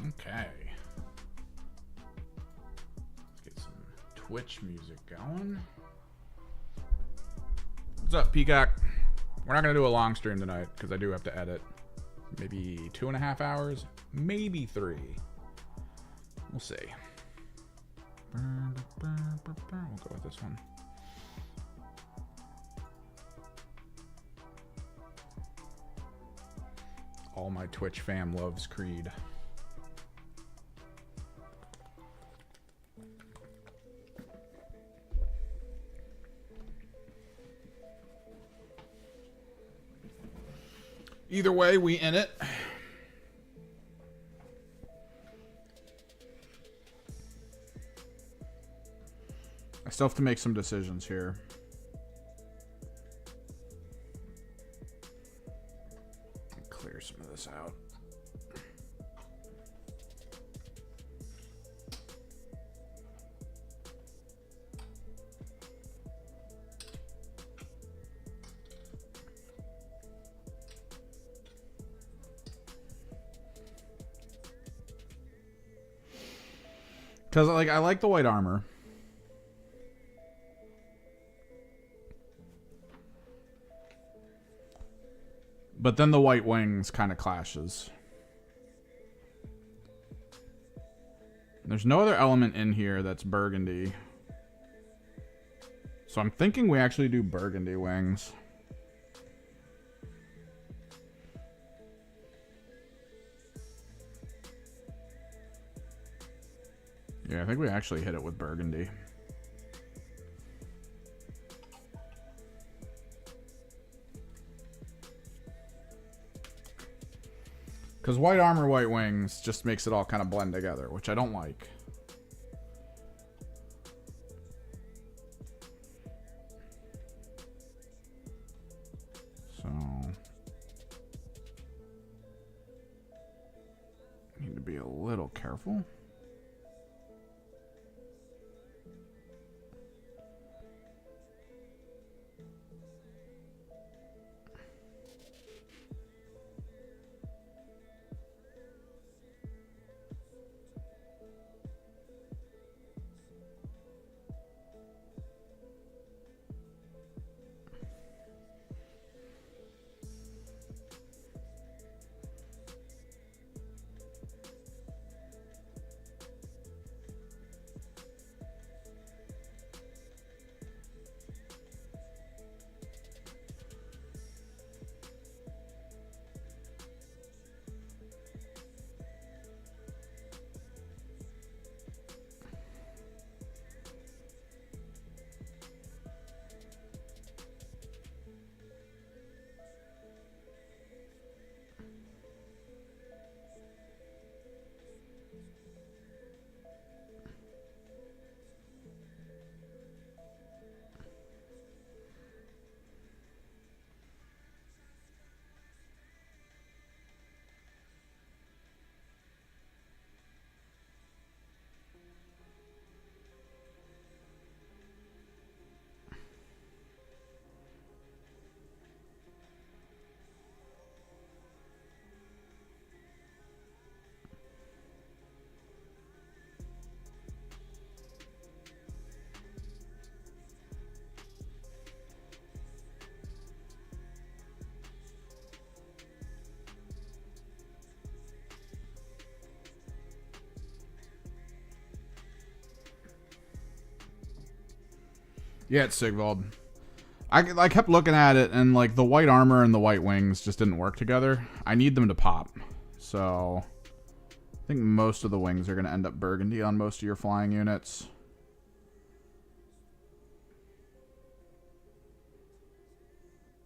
Okay. Let's get some Twitch music going. What's up, Peacock? We're not going to do a long stream tonight because I do have to edit. Maybe 2.5 hours, maybe 3. We'll see. We'll go with this one. All my Twitch fam loves Creed. Either way, we in it. I still have to make some decisions here. Clear some of this out. Because I like the white armor. But then the white wings kind of clashes. There's no other element in here that's burgundy. So I'm thinking we actually do burgundy wings. Yeah, I think we actually hit it with burgundy. Because white armor, white wings just makes it all kind of blend together, which I don't like. So, need to be a little careful. Yeah, it's Sigvald. I kept looking at it, and like the white armor and the white wings just didn't work together. I need them to pop. So I think most of the wings are going to end up burgundy on most of your flying units.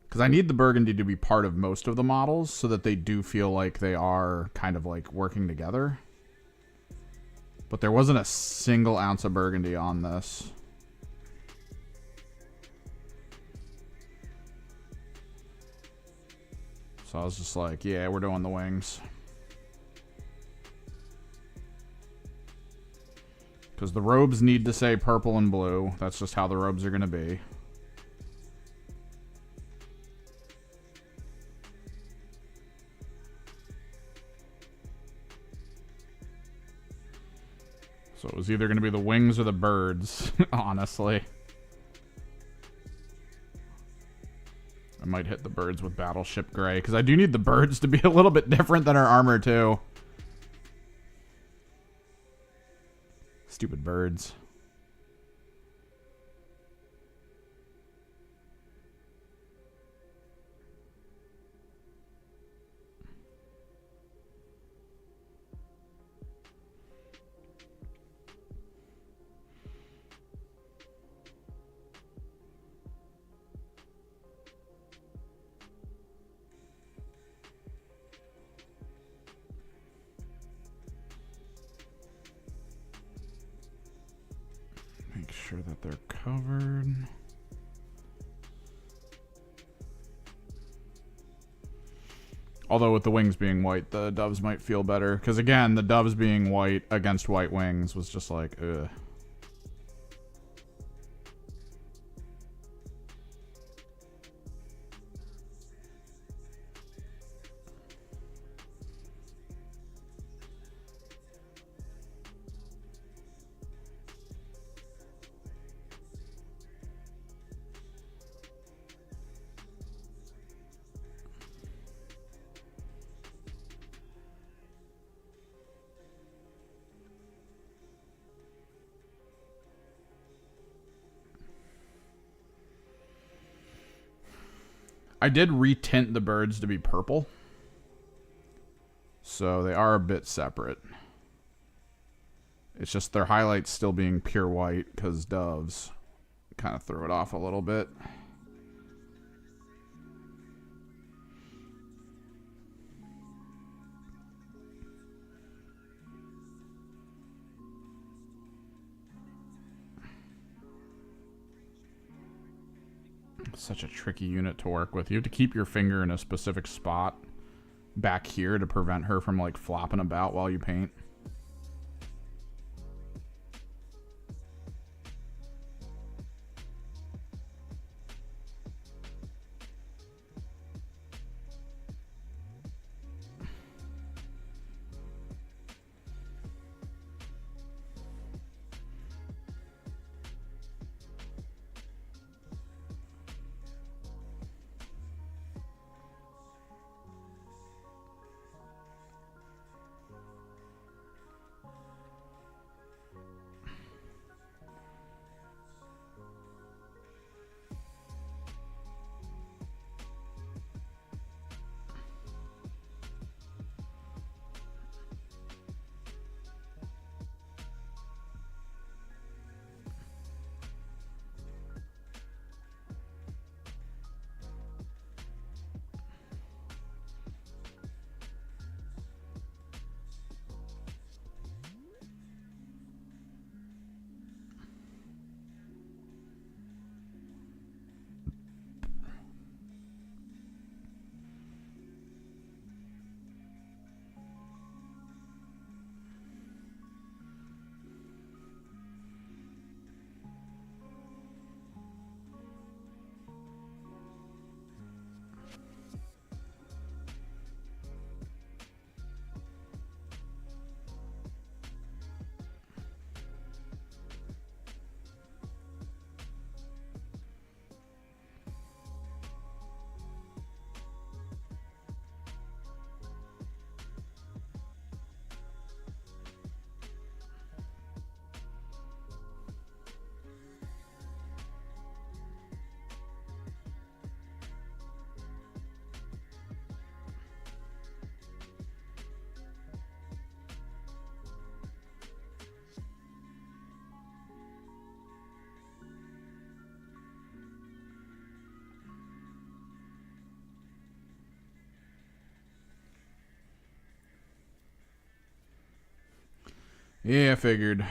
Because I need the burgundy to be part of most of the models so that they do feel like they are kind of like working together. But there wasn't a single ounce of burgundy on this. So I was just like, yeah, we're doing the wings. Because the robes need to say purple and blue. That's just how the robes are going to be. So it was either going to be the wings or the birds, honestly. I might hit the birds with Battleship Gray, because I do need the birds to be a little bit different than our armor, too. Stupid birds. Make sure that they're covered. Although with the wings being white, the doves might feel better. Because again, the doves being white against white wings was just like, ugh. I did retint the birds to be purple. So they are a bit separate. It's just their highlights still being pure white because doves kind of threw it off a little bit. Such a tricky unit to work with. You have to keep your finger in a specific spot back here to prevent her from like flopping about while you paint. Yeah, I figured.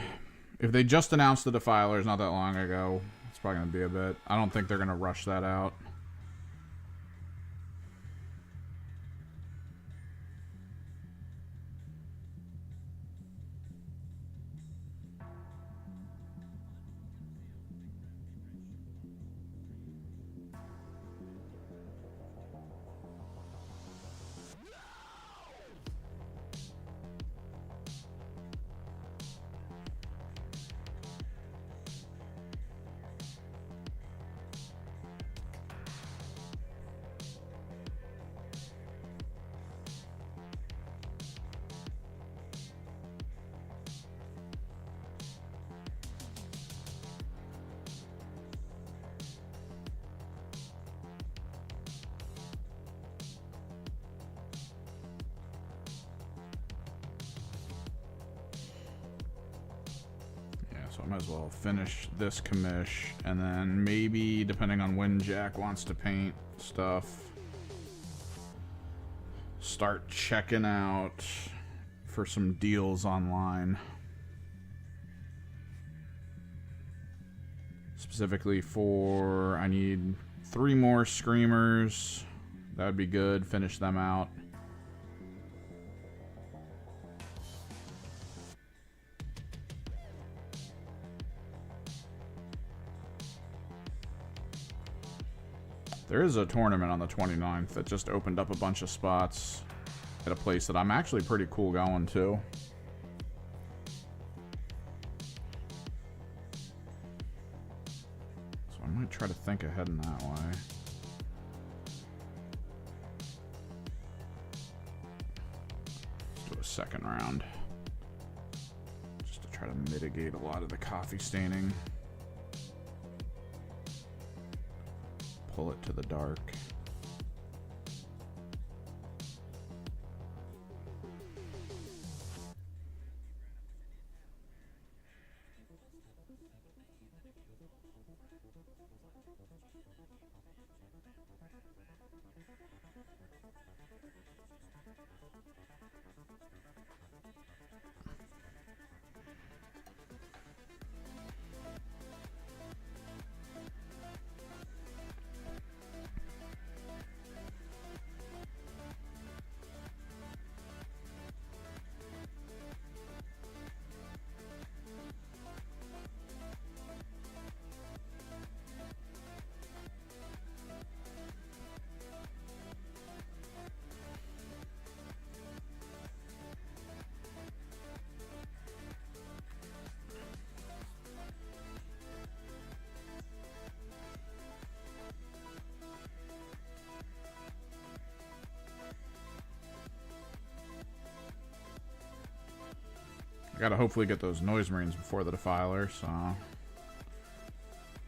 If they just announced the Defilers not that long ago, it's probably going to be a bit. I don't think they're going to rush that out. I might as well finish this commish, and then maybe, depending on when Jack wants to paint stuff, start checking out for some deals online. Specifically for, I need 3 more Screamers. That would be good. Finish them out. There is a tournament on the 29th that just opened up a bunch of spots at a place that I'm actually pretty cool going to. So I might try to think ahead in that way. Let's do a second round. Just to try to mitigate a lot of the coffee staining. Pull it to the dark. I gotta hopefully get those Noise Marines before the Defiler, so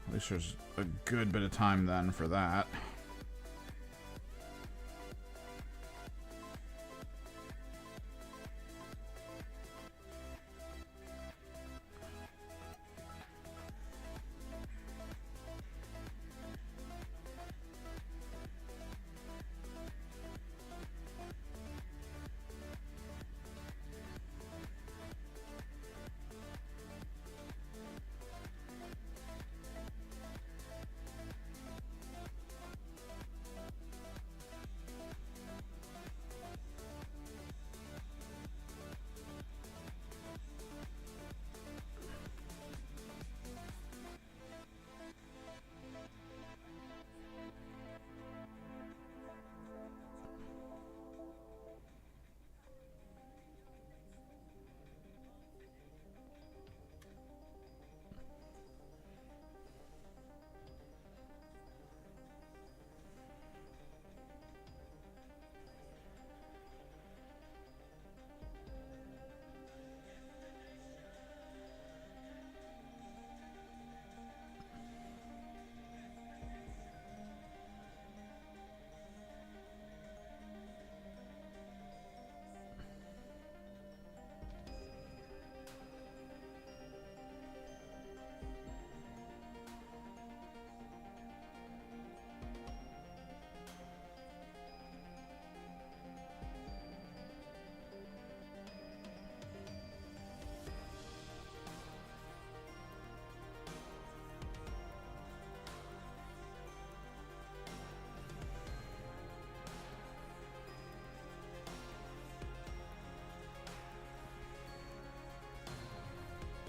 at least there's a good bit of time then for that.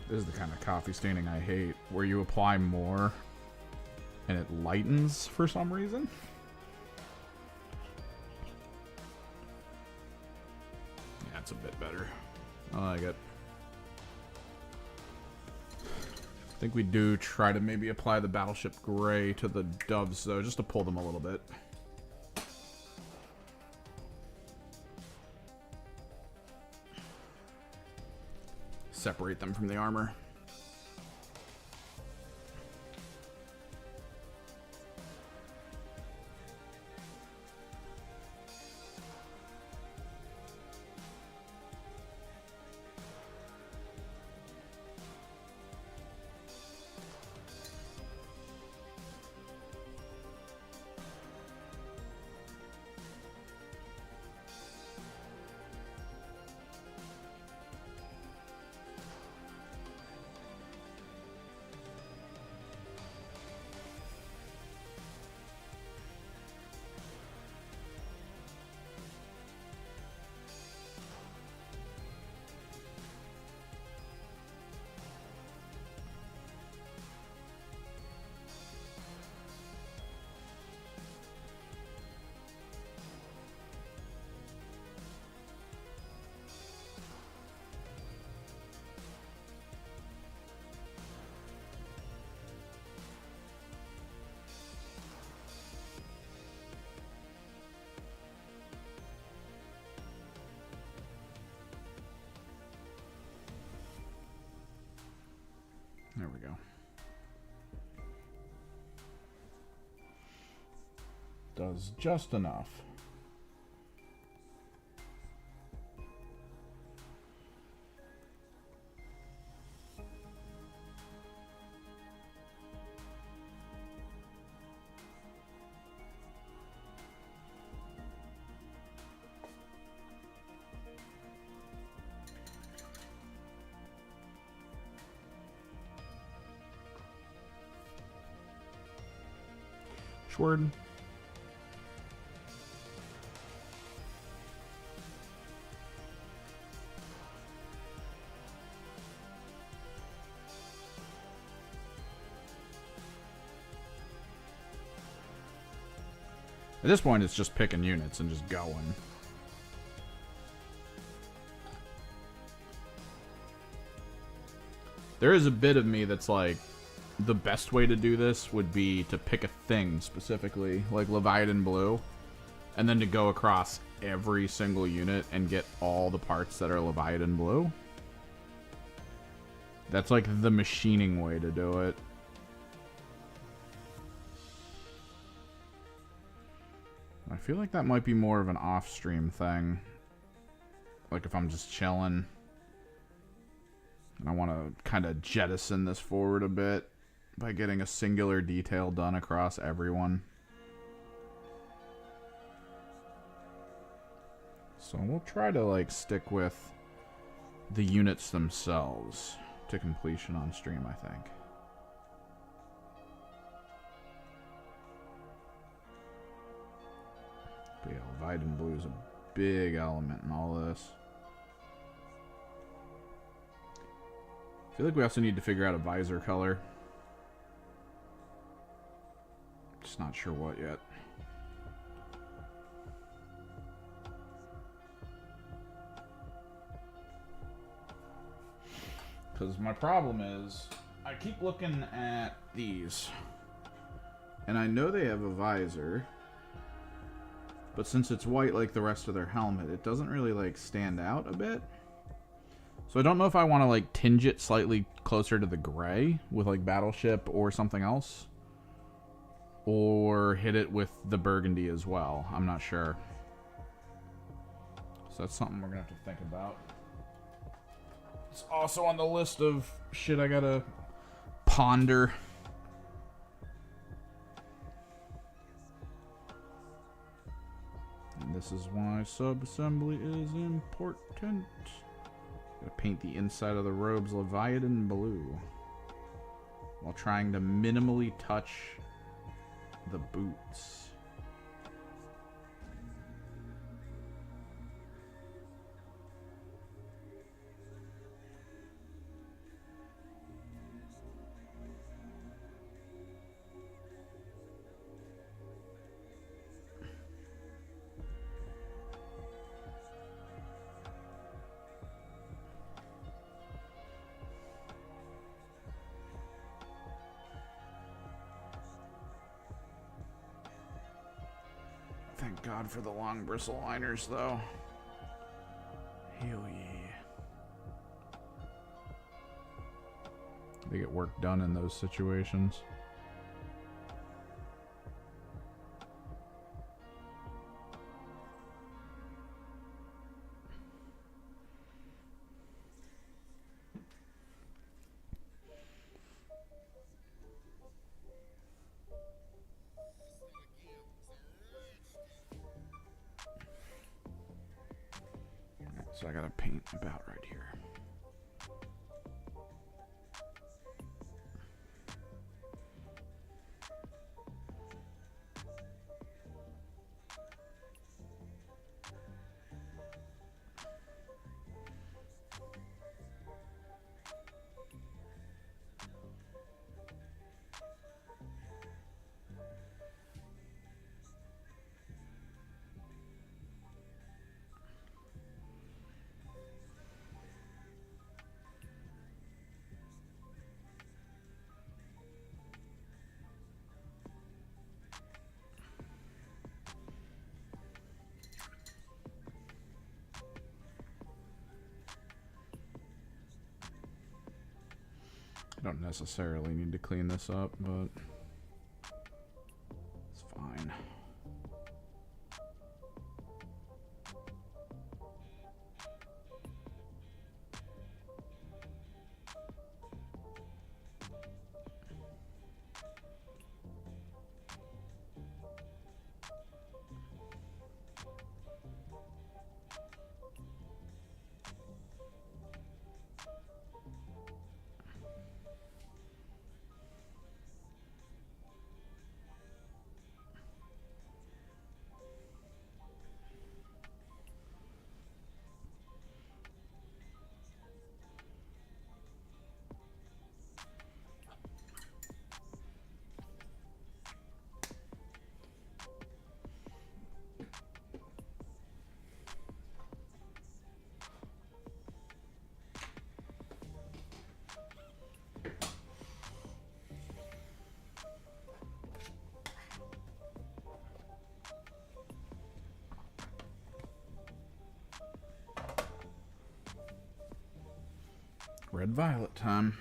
This is the kind of coffee staining I hate, where you apply more and it lightens for some reason. Yeah, it's a bit better. I like it. I think we do try to maybe apply the Battleship Gray to the Doves, though, just to pull them a little bit. Separate them from the armor. There we go. Does just enough. Word. At this point, it's just picking units and just going. There is a bit of me that's like, the best way to do this would be to pick a thing specifically, like Leviathan Blue, and then to go across every single unit and get all the parts that are Leviathan Blue. That's like the machining way to do it. I feel like that might be more of an off-stream thing. Like if I'm just chilling and I want to kind of jettison this forward a bit by getting a singular detail done across everyone. So we'll try to like stick with the units themselves to completion on stream, I think. But yeah, Leviathan Blue is a big element in all this. I feel like we also need to figure out a visor color. Just not sure what yet. Because my problem is, I keep looking at these, and I know they have a visor, but since it's white like the rest of their helmet, it doesn't really like stand out a bit. So I don't know if I want to like tinge it slightly closer to the gray with like Battleship or something else, or hit it with the burgundy as well. I'm not sure. So that's something we're gonna have to think about. It's also on the list of shit I gotta ponder. And this is why sub-assembly is important. Gotta paint the inside of the robes Leviathan Blue while trying to minimally touch the boots. Thank God for the long bristle liners, though. Hell yeah. They get work done in those situations. So I gotta paint about right here. don't necessarily need to clean this up, but it's fine. Red violet time.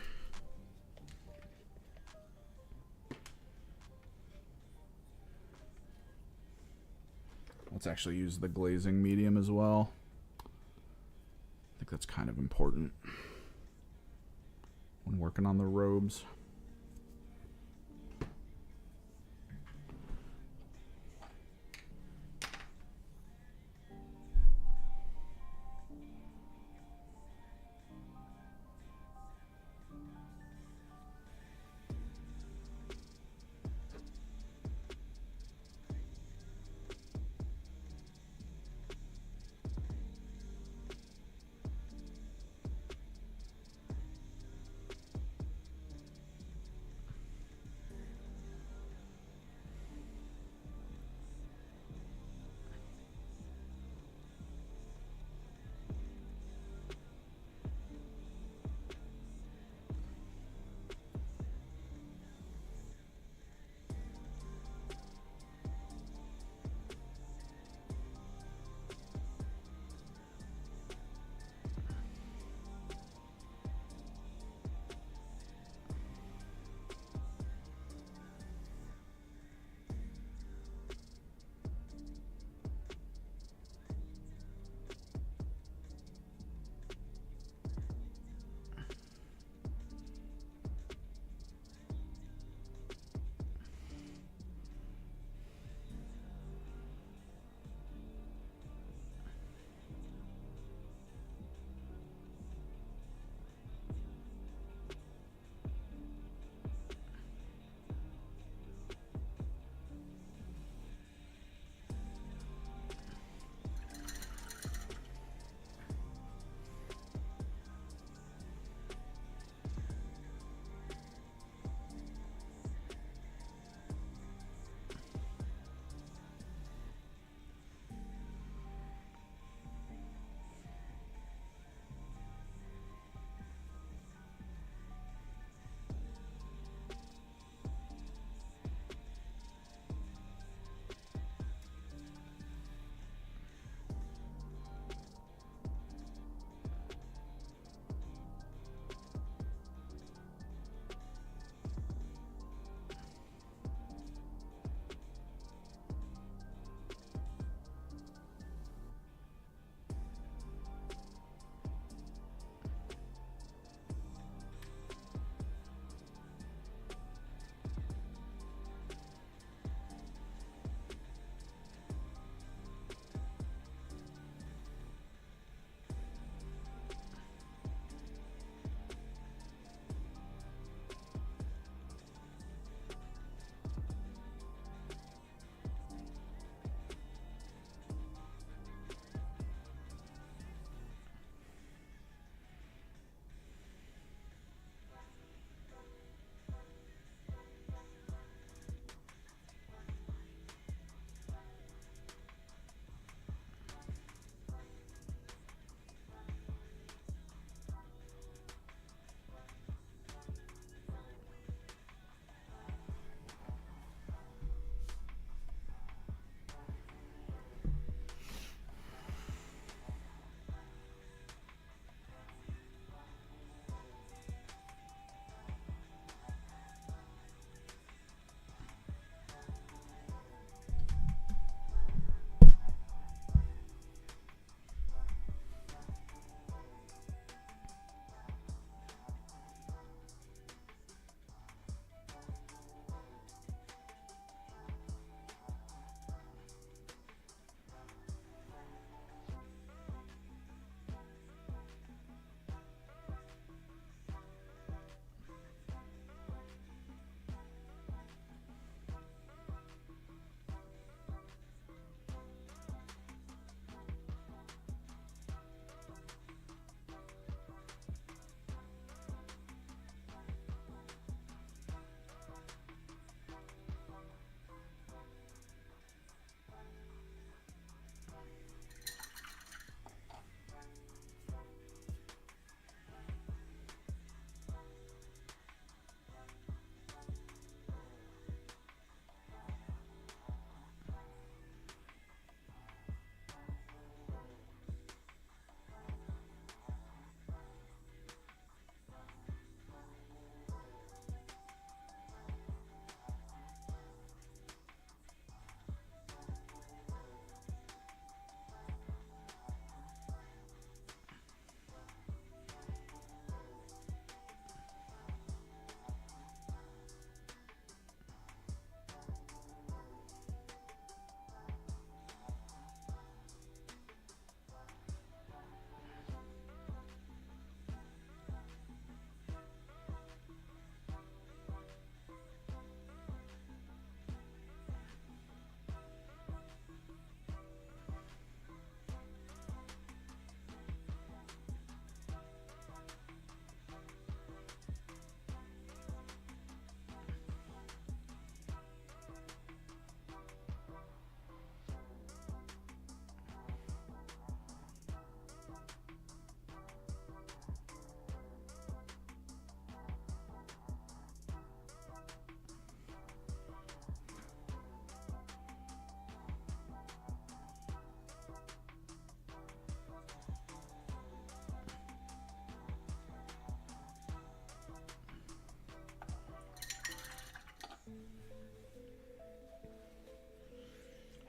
Let's actually use the glazing medium as well. I think that's kind of important when working on the robes.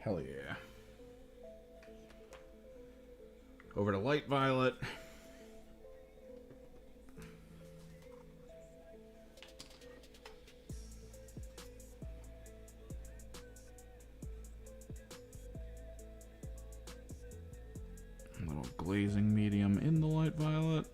Hell yeah. Over to light violet. A little glazing medium in the light violet.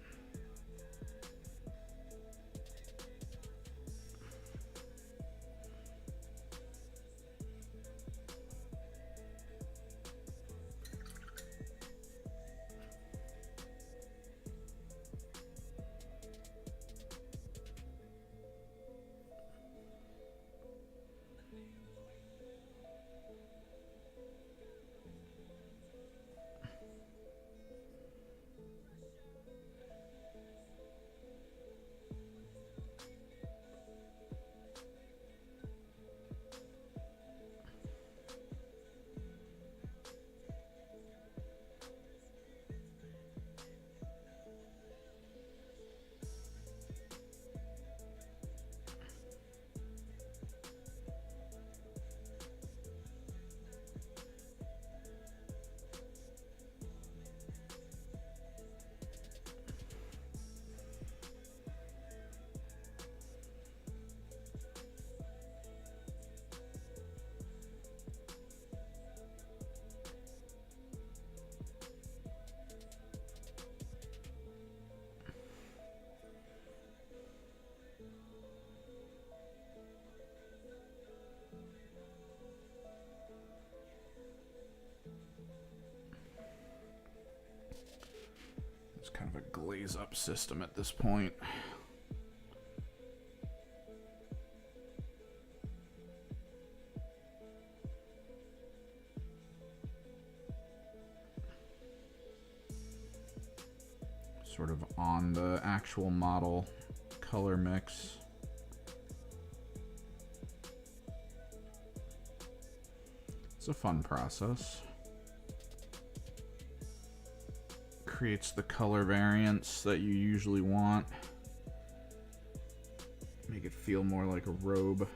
It's kind of a glaze up system at this point. Sort of on the actual model color mix. It's a fun process. Creates the color variants that you usually want. Make it feel more like a robe.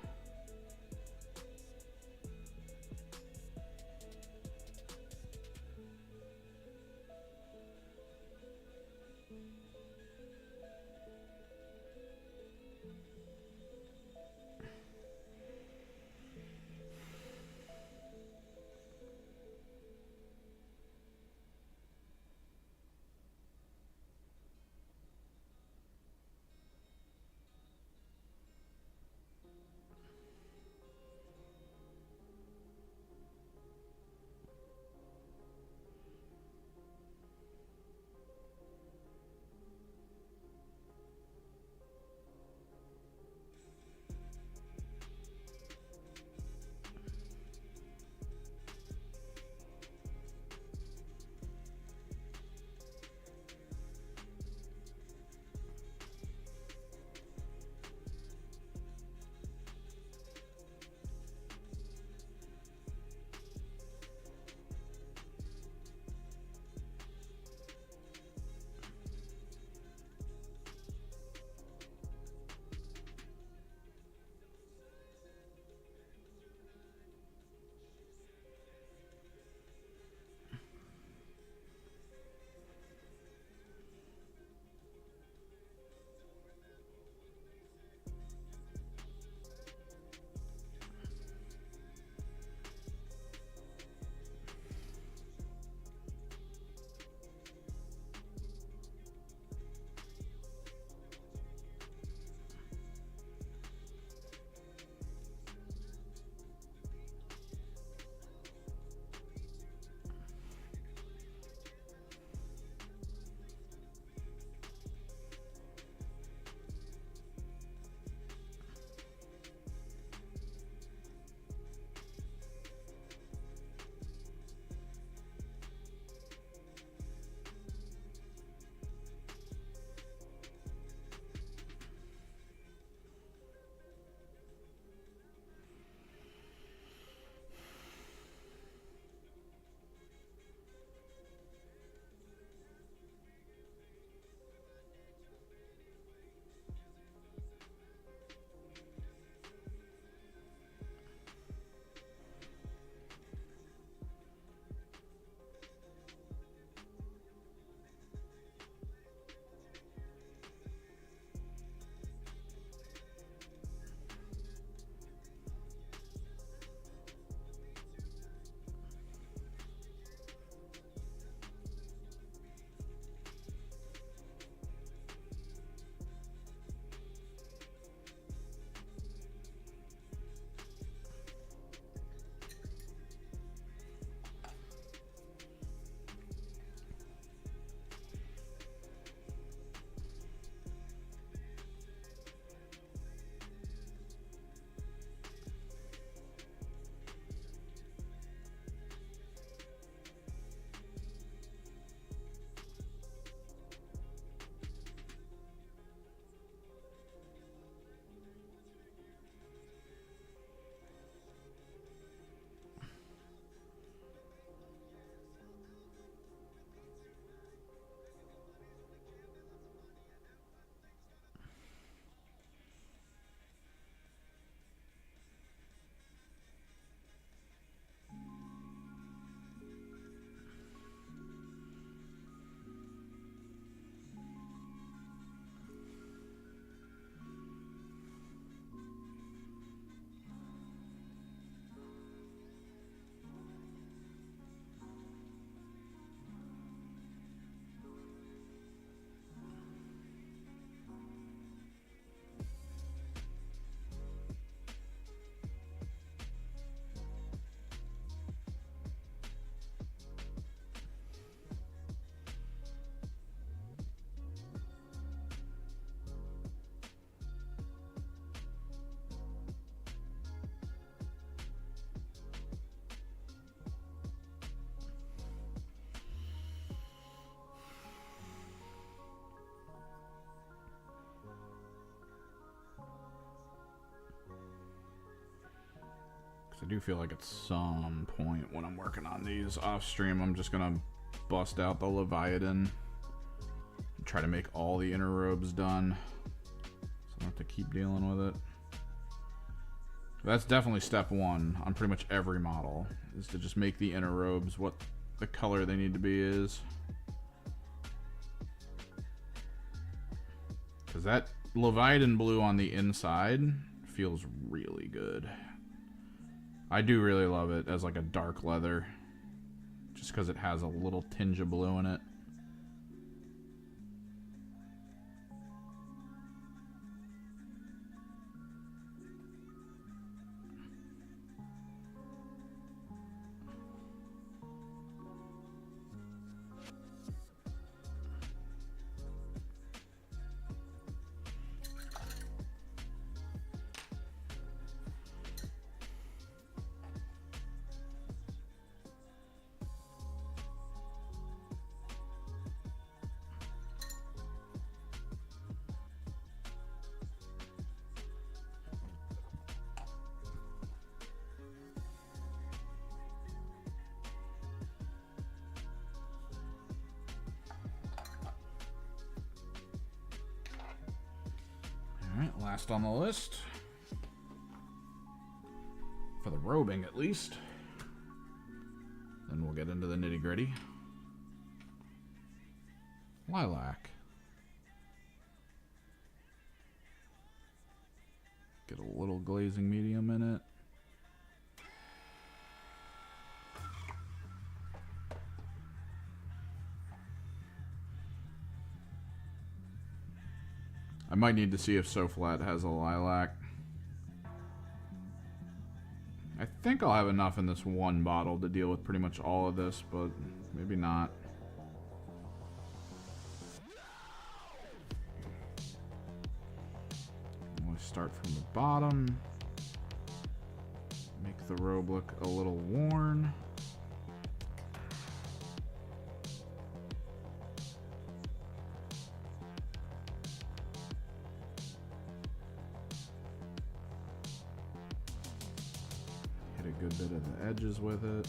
I do feel like at some point when I'm working on these off stream, I'm just gonna bust out the Leviathan and try to make all the inner robes done, so I don't have to keep dealing with it. That's definitely step one on pretty much every model, is to just make the inner robes what the color they need to be is. Because that Leviathan blue on the inside feels really good. I do really love it as like a dark leather, just because it has a little tinge of blue in it. Alright, last on the list. For the robing, at least. Then we'll get into the nitty-gritty. Lilac. Get a little glazing medium in it. I might need to see if So Flat has a lilac. I think I'll have enough in this one bottle to deal with pretty much all of this, but maybe not. We'll start from the bottom. Make the robe look a little worn. Good bit of the edges with it.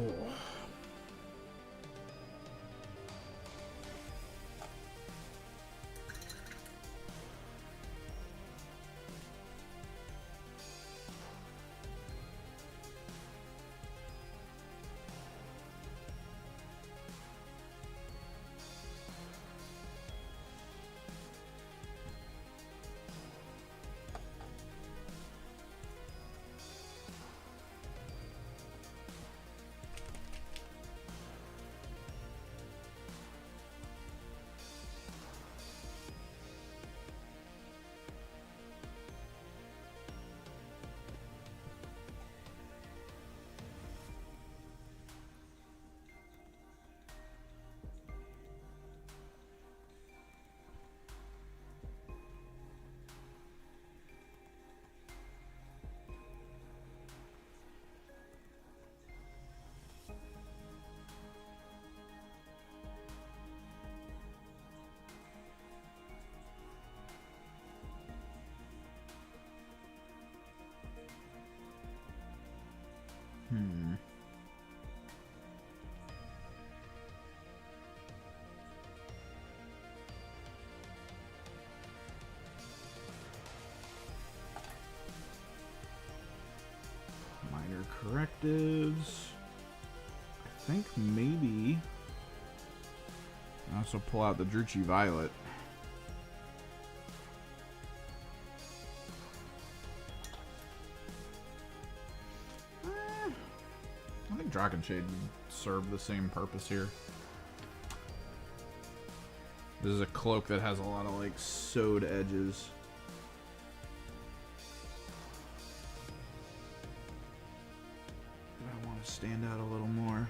Oh. Minor correctives. I think maybe I also pull out the Druchii Violet. I think Dragonshade would serve the same purpose here. This is a cloak that has a lot of like sewed edges. I want to stand out a little more.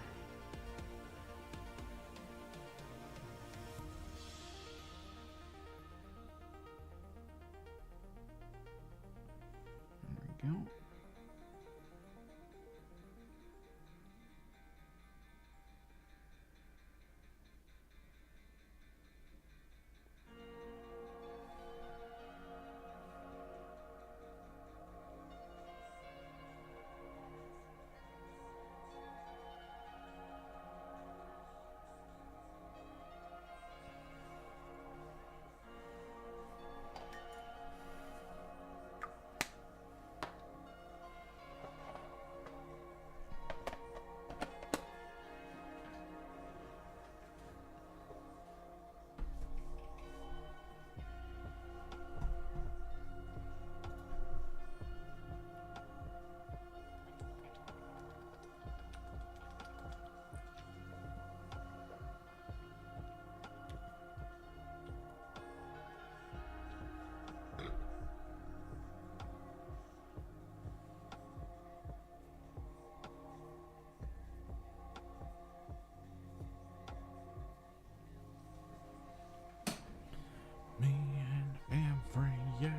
There we go. Me and every you.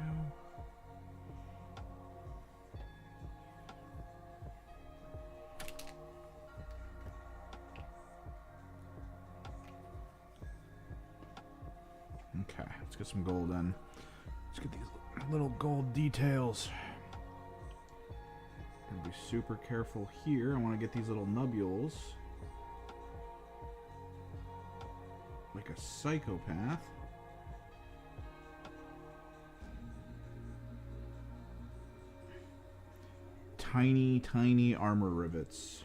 Okay, let's get some gold in. Let's get these little gold details. Gotta be super careful here. I want to get these little nubules. Like a psychopath. Tiny, tiny armor rivets.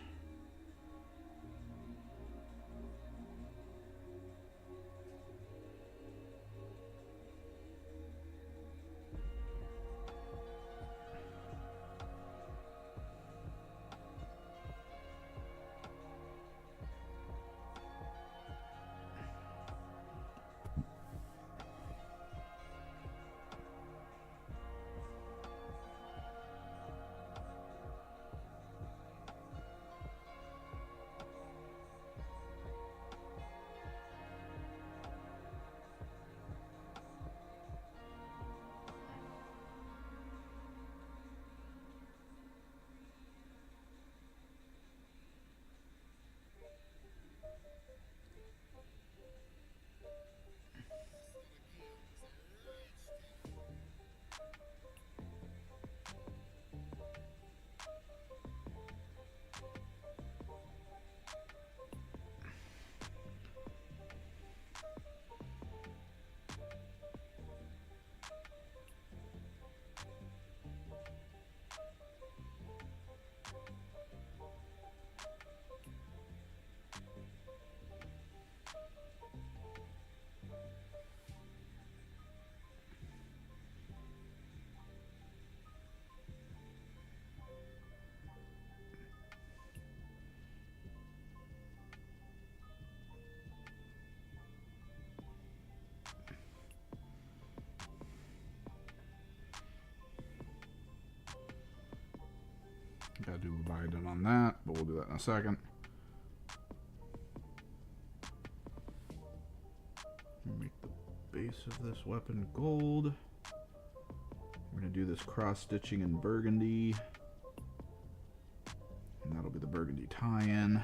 Gotta do a binding on that, but we'll do that in a second. Make the base of this weapon gold. We're gonna do this cross stitching in burgundy, and that'll be the burgundy tie-in.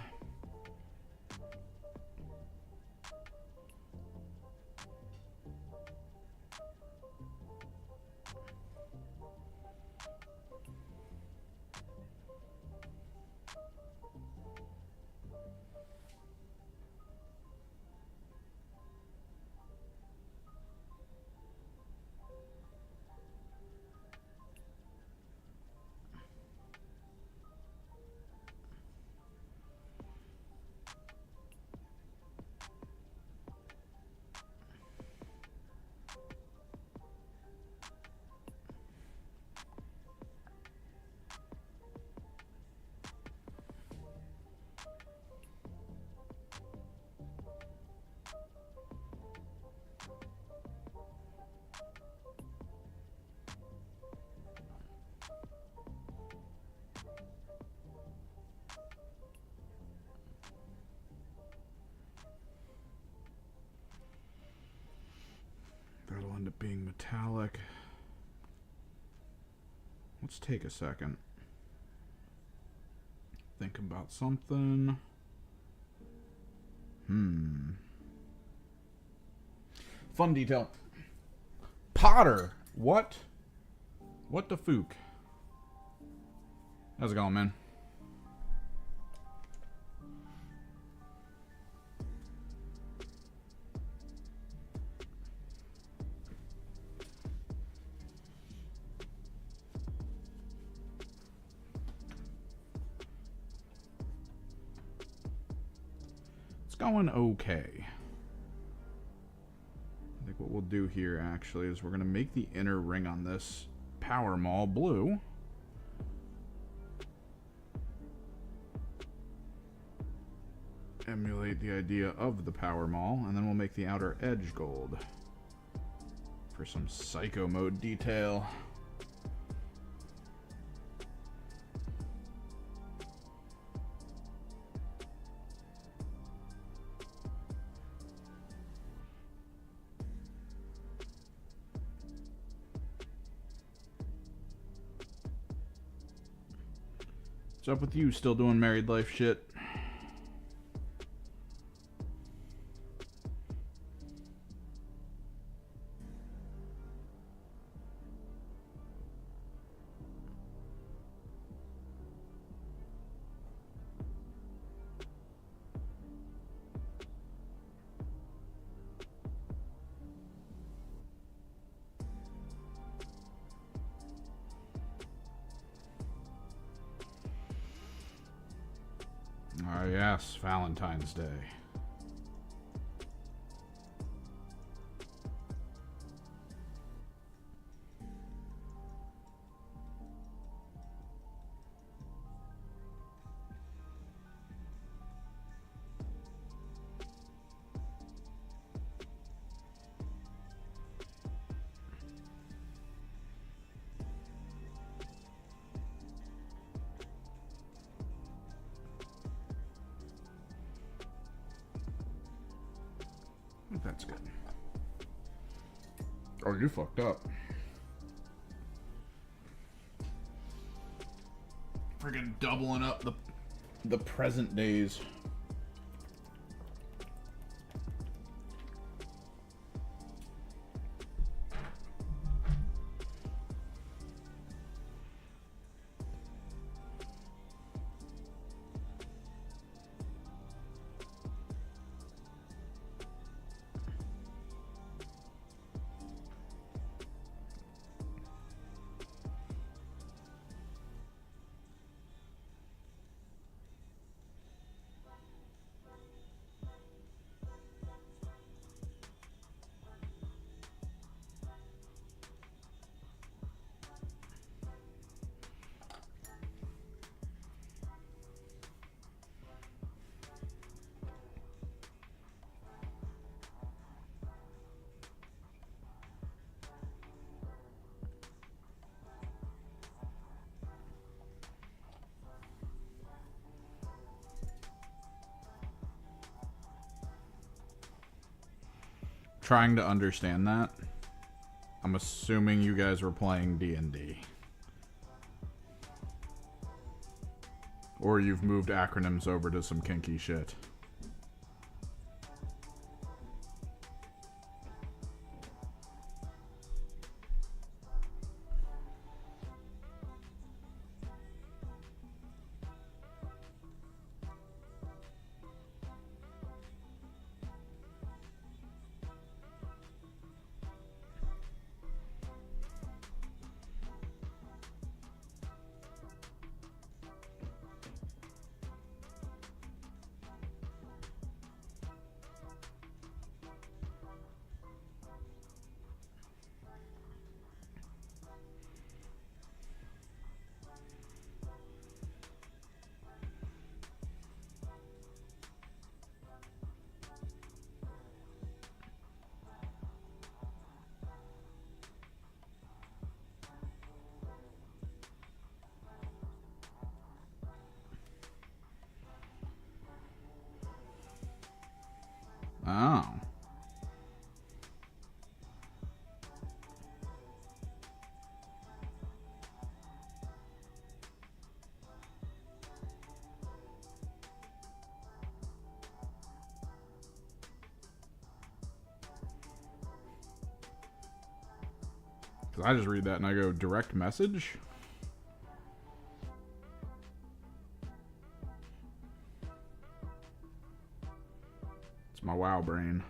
That'll end up being metallic. Let's take a second. Think about something. Fun detail. Potter. What? What the fook? How's it going, man? Going okay. I think what we'll do here actually is we're going to make the inner ring on this power maul blue. Emulate the idea of the power maul, and then we'll make the outer edge gold for some psycho mode detail. What's up with you? Still doing married life shit? Ah, yes, Valentine's Day. That's good. Oh, you fucked up. Friggin' doubling up the present days. trying to understand that. I'm assuming you guys were playing D&D. Or you've moved acronyms over to some kinky shit. Oh. Because I just read that and I go, direct message? It's my WoW brain.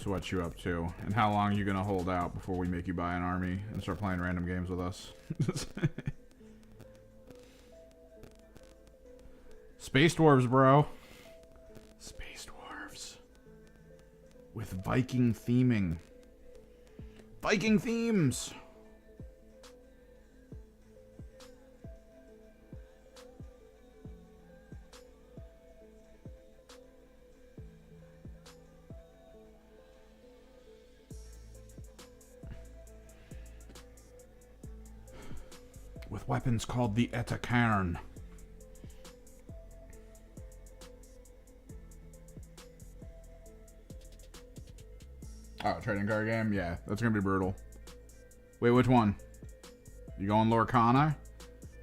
So what you up to? And how long are you gonna hold out before we make you buy an army and start playing random games with us? Space Dwarves, bro. Space Dwarves. With Viking theming. Viking themes! With weapons called the Etacairn. Oh, trading card game? Yeah, that's gonna be brutal. Wait, which one? You going Lorcana?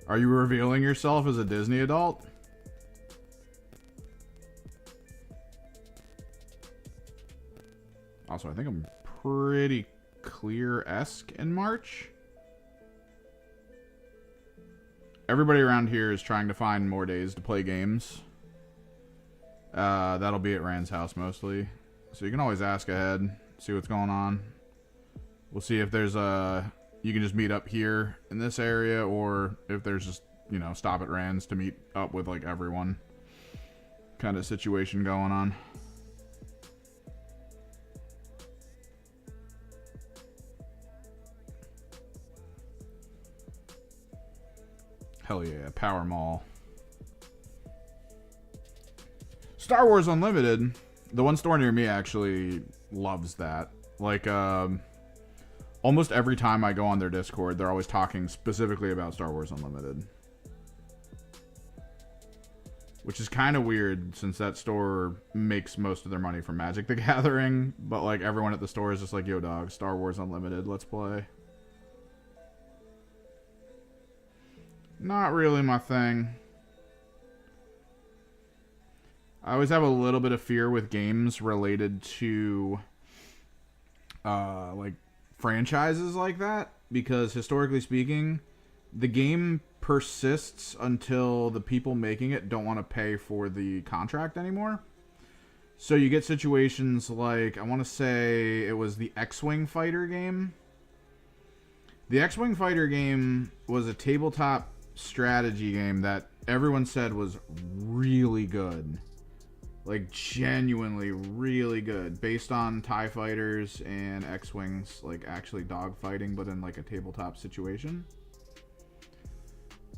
Are you revealing yourself as a Disney adult? Also, I think I'm pretty clear-esque in March. Everybody around here is trying to find more days to play games. That'll be at Rand's house mostly. So you can always ask ahead, see what's going on. We'll see if there's you can just meet up here in this area, or if there's just, you know, stop at Rand's to meet up with like everyone kind of situation going on. Hell yeah, Power Mall. Star Wars Unlimited, the one store near me actually loves that. Like, Almost every time I go on their Discord, they're always talking specifically about Star Wars Unlimited. Which is kind of weird since that store makes most of their money from Magic the Gathering. But like everyone at the store is just like, yo dog, Star Wars Unlimited, let's play. Not really my thing. I always have a little bit of fear with games related to like franchises like that, because historically speaking, the game persists until the people making it don't want to pay for the contract anymore. So you get situations like, I want to say it was the X-Wing Fighter game. The X-Wing Fighter game was a tabletop strategy game that everyone said was really good. Like, genuinely really good. Based on TIE fighters and X-Wings, like, actually dogfighting, but in, like, a tabletop situation.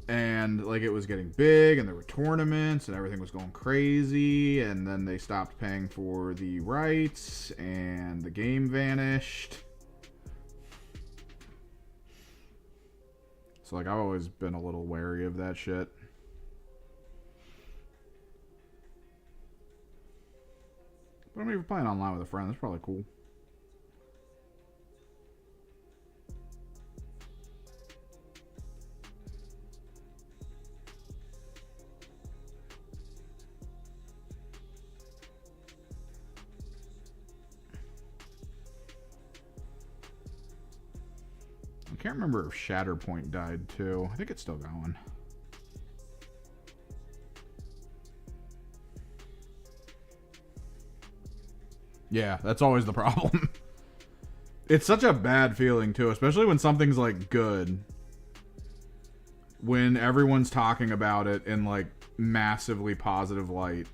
And, like, it was getting big, and there were tournaments, and everything was going crazy, and then they stopped paying for the rights, and the game vanished. So, like, I've always been a little wary of that shit. But I mean, if you're playing online with a friend, that's probably cool. I can't remember if Shatterpoint died too. I think it's still going. Yeah, that's always the problem. It's such a bad feeling too, especially when something's like good. When everyone's talking about it in like massively positive light.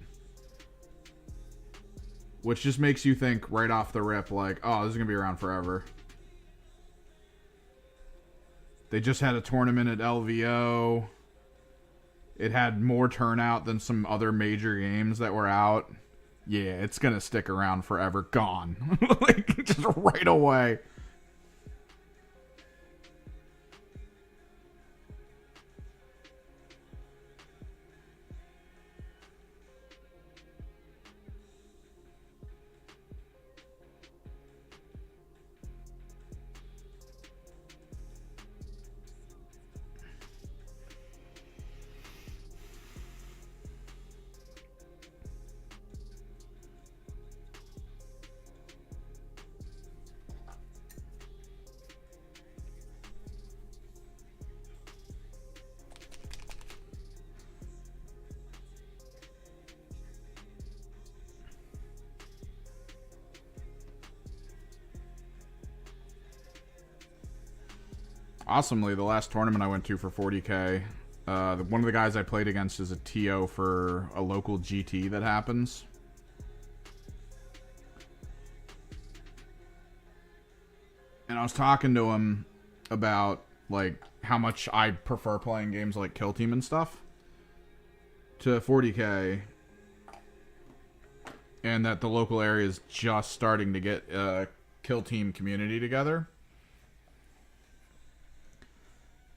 Which just makes you think right off the rip like, oh, this is going to be around forever. They just had a tournament at LVO. It had more turnout than some other major games that were out. Yeah, it's gonna stick around forever. Gone. Like, just right away. Awesomely, the last tournament I went to for 40K, one of the guys I played against is a TO for a local GT that happens. And I was talking to him about, like, how much I prefer playing games like Kill Team and stuff to 40K. And that the local area is just starting to get a Kill Team community together.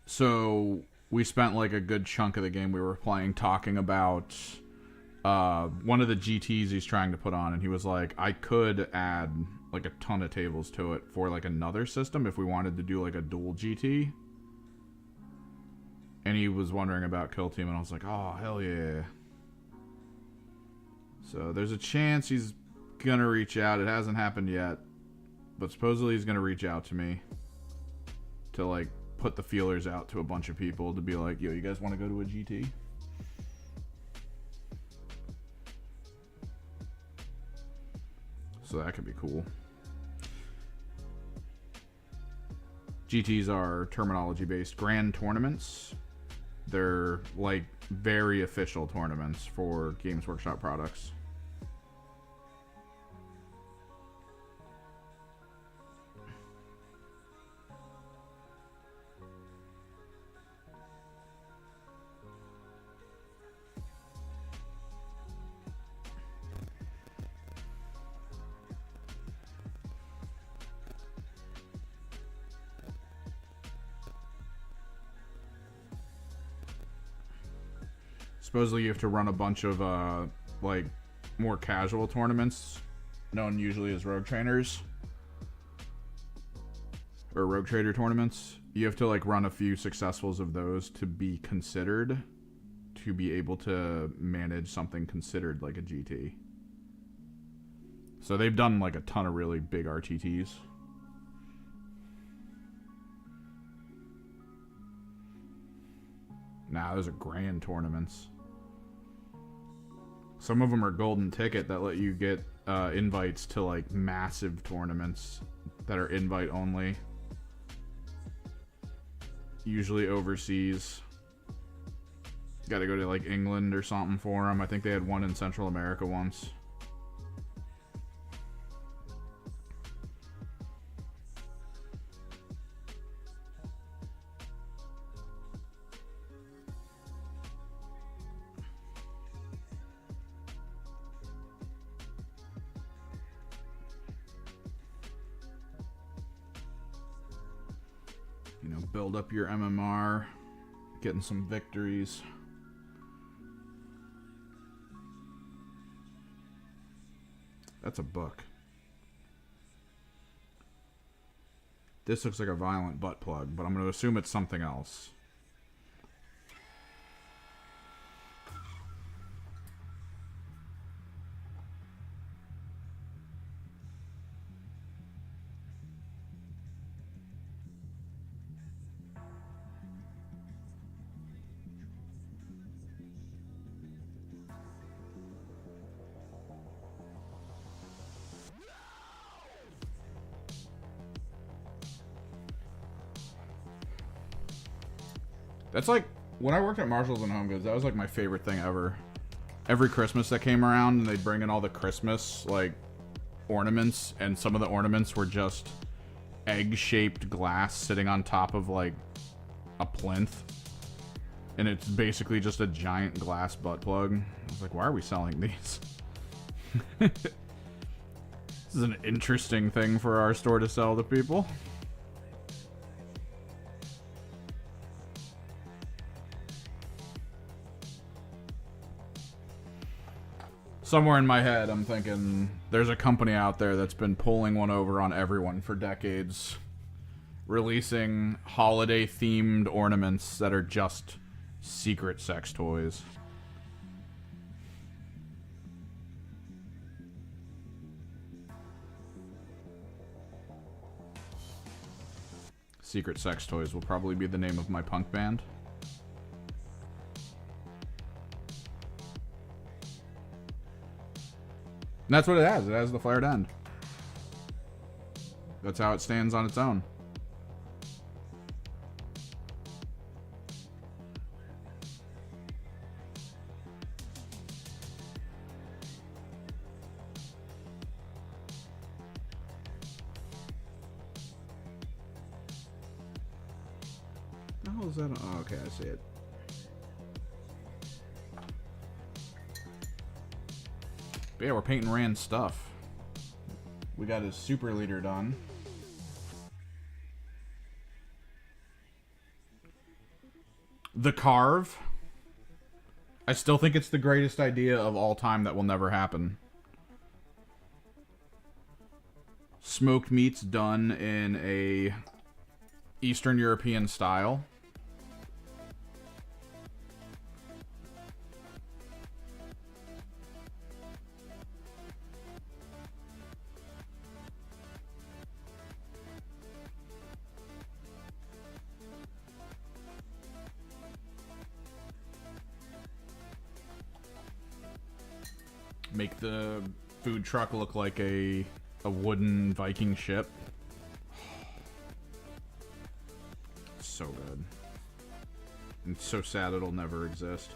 So we spent like a good chunk of the game we were playing talking about one of the GTs he's trying to put on, and he was like, I could add like a ton of tables to it for like another system if we wanted to do like a dual GT. And he was wondering about Kill Team, and I was like, oh, hell yeah. So there's a chance he's gonna reach out. It hasn't happened yet, but supposedly he's gonna reach out to me to like put the feelers out to a bunch of people to be like, yo, you guys want to go to a GT? So that could be cool. GTs are terminology-based grand tournaments. They're like very official tournaments for Games Workshop products. Supposedly you have to run a bunch of like more casual tournaments, known usually as rogue trainers or rogue trader tournaments. You have to like run a few successfuls of those to be considered to be able to manage something considered like a GT. So they've done like a ton of really big RTTs. Nah, those are grand tournaments. Some of them are golden ticket that let you get invites to like massive tournaments that are invite only. Usually overseas. Got to go to like England or something for them. I think they had one in Central America once. You know, build up your MMR, getting some victories. That's a book. This looks like a violent butt plug, but I'm going to assume it's something else. That's like, when I worked at Marshalls and Home Goods, that was like my favorite thing ever. Every Christmas that came around, and they'd bring in all the Christmas, like, ornaments, and some of the ornaments were just egg-shaped glass sitting on top of, like, a plinth. And it's basically just a giant glass butt plug. I was like, why are we selling these? This is an interesting thing for our store to sell to people. Somewhere in my head, I'm thinking there's a company out there that's been pulling one over on everyone for decades, releasing holiday-themed ornaments that are just secret sex toys. Secret sex toys will probably be the name of my punk band. And that's what it has. It has the flared end. That's how it stands on its own. What the hell is that? Oh, okay, I see it. But yeah, we're painting Rand's stuff. We got his super leader done. The carve. I still think it's the greatest idea of all time that will never happen. Smoked meats done in a Eastern European style. Make the food truck look like a wooden Viking ship. So good. And so sad it'll never exist.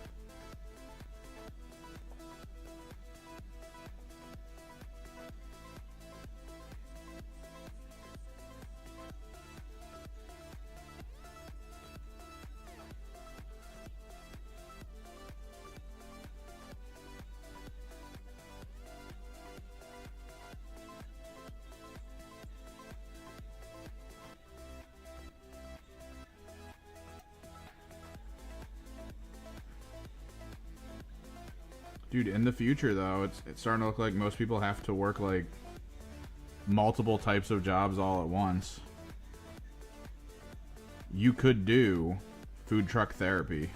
Dude, in the future, though, it's starting to look like most people have to work, like, multiple types of jobs all at once. You could do food truck therapy.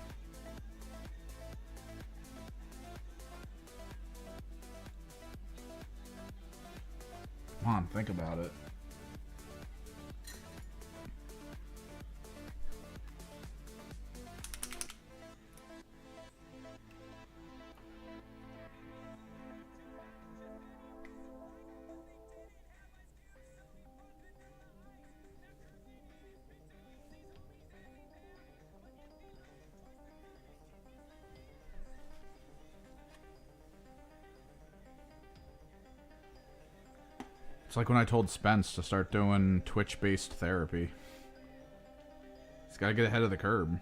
Come on, think about it. It's like when I told Spence to start doing Twitch-based therapy. He's got to get ahead of the curb.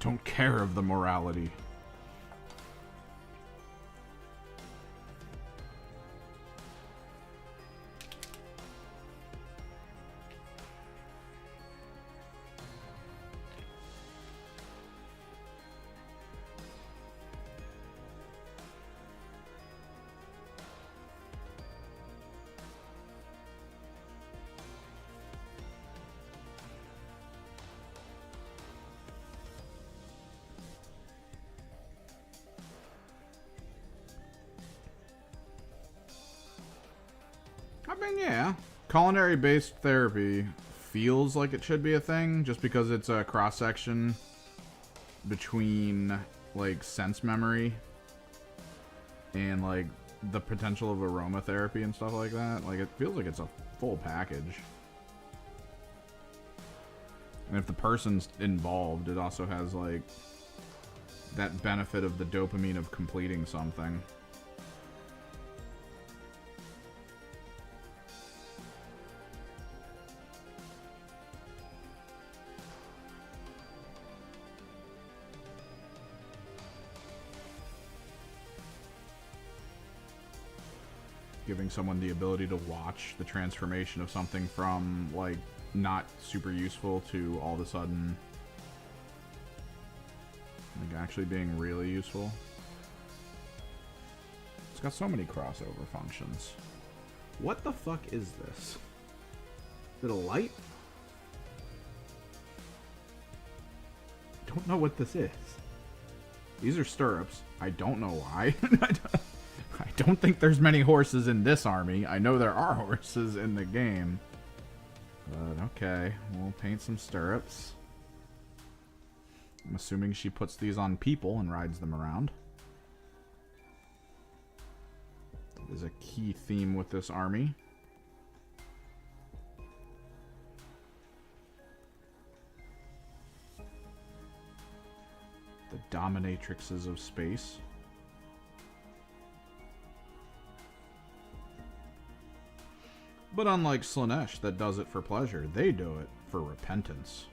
Don't care of the morality. I mean, yeah. Culinary-based therapy feels like it should be a thing just because it's a cross-section between, like, sense memory and, like, the potential of aromatherapy and stuff like that. Like, it feels like it's a full package. And if the person's involved, it also has, like, that benefit of the dopamine of completing something. Giving someone the ability to watch the transformation of something from, like, not super useful to all of a sudden, like, actually being really useful. It's got so many crossover functions. What the fuck is this? Is it a light? I don't know what this is. These are stirrups. I don't know why. I don't think there's many horses in this army. I know there are horses in the game. But okay, we'll paint some stirrups. I'm assuming she puts these on people and rides them around. That is a key theme with this army. The dominatrixes of space. But unlike Slaanesh that does it for pleasure, they do it for repentance.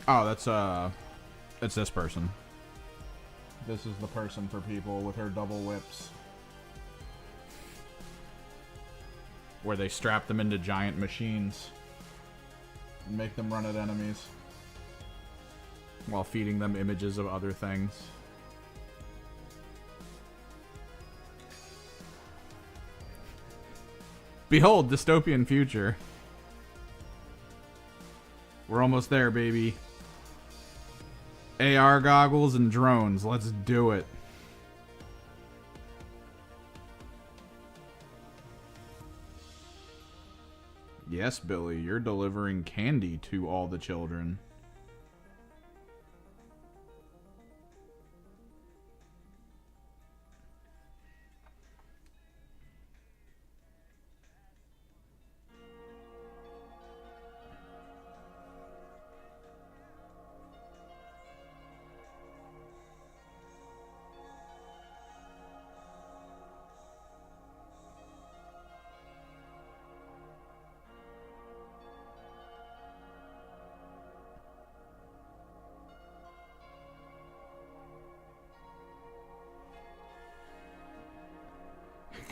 Oh, it's this person. This is the person for people with her double whips. Where they strap them into giant machines and make them run at enemies while feeding them images of other things. Behold, dystopian future. We're almost there, baby. AR goggles and drones. Let's do it. Yes, Billy, you're delivering candy to all the children.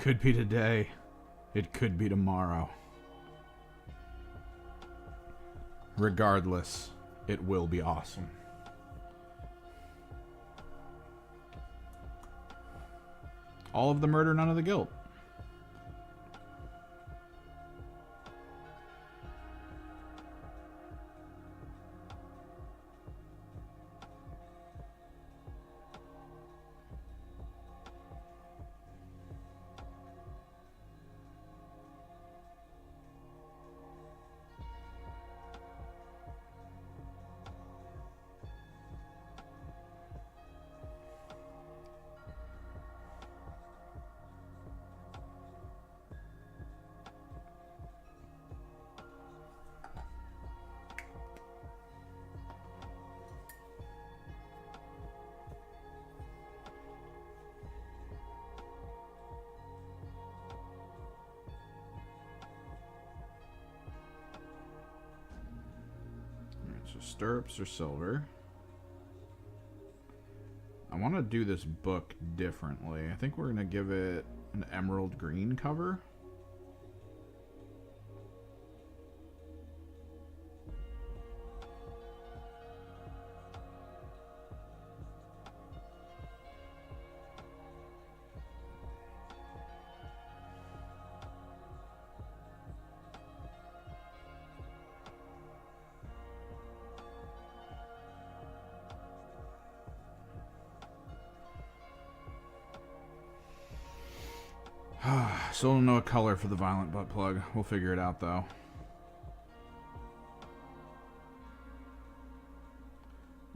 could be today. It could be tomorrow. Regardless, it will be awesome. All of the murder, none of the guilt. So stirrups are silver. I want to do this book differently. I think we're going to give it an emerald green cover. Still don't know a color for the violent butt plug. We'll figure it out though.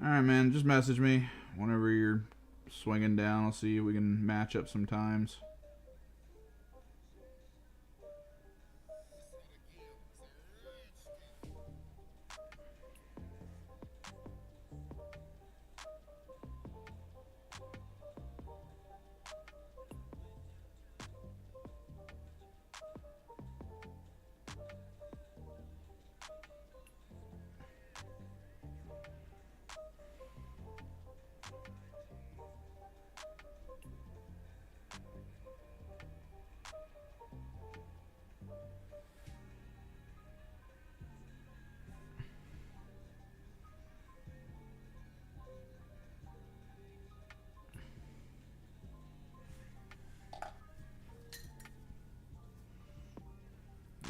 Alright, man, just message me whenever you're swinging down. I'll see if we can match up sometimes.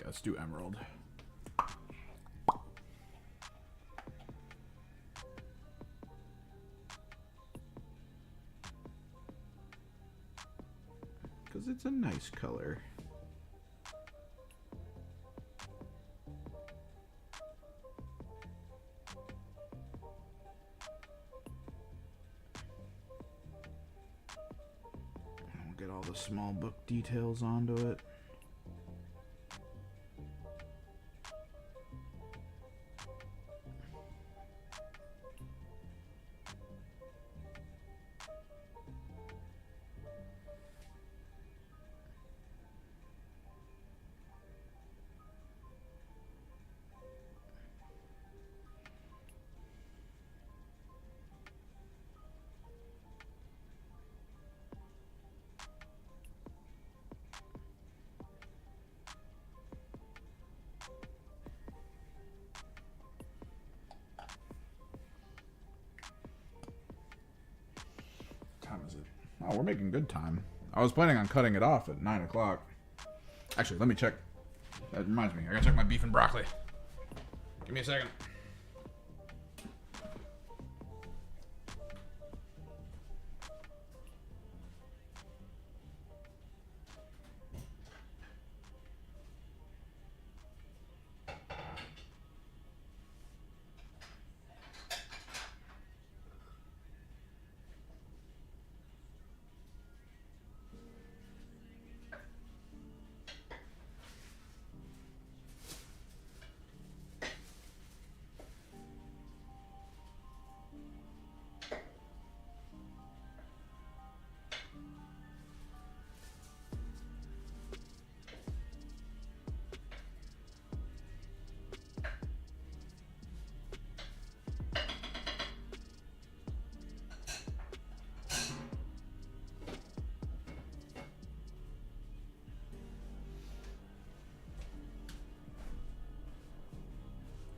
Let's do emerald. Because it's a nice color. We'll get all the small book details onto it. Oh, we're making good time. I was planning on cutting it off at 9 o'clock. Actually, let me check. That reminds me. I gotta check my beef and broccoli. Give me a second.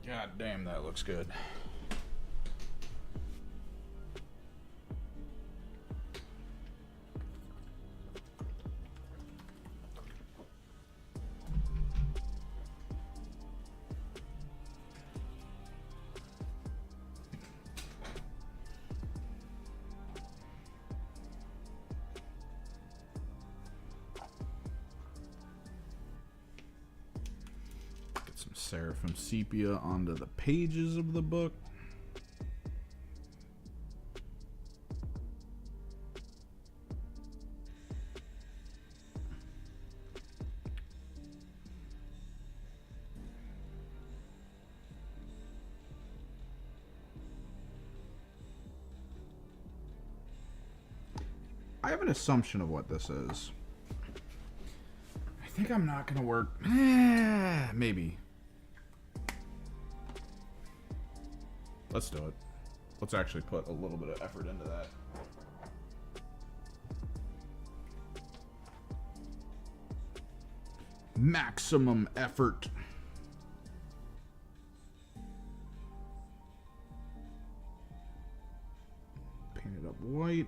God damn, that looks good. Some Seraphim sepia onto the pages of the book. I have an assumption of what this is. I think I'm not gonna work. Maybe. Let's do it. Let's actually put a little bit of effort into that. Maximum effort. Paint it up white.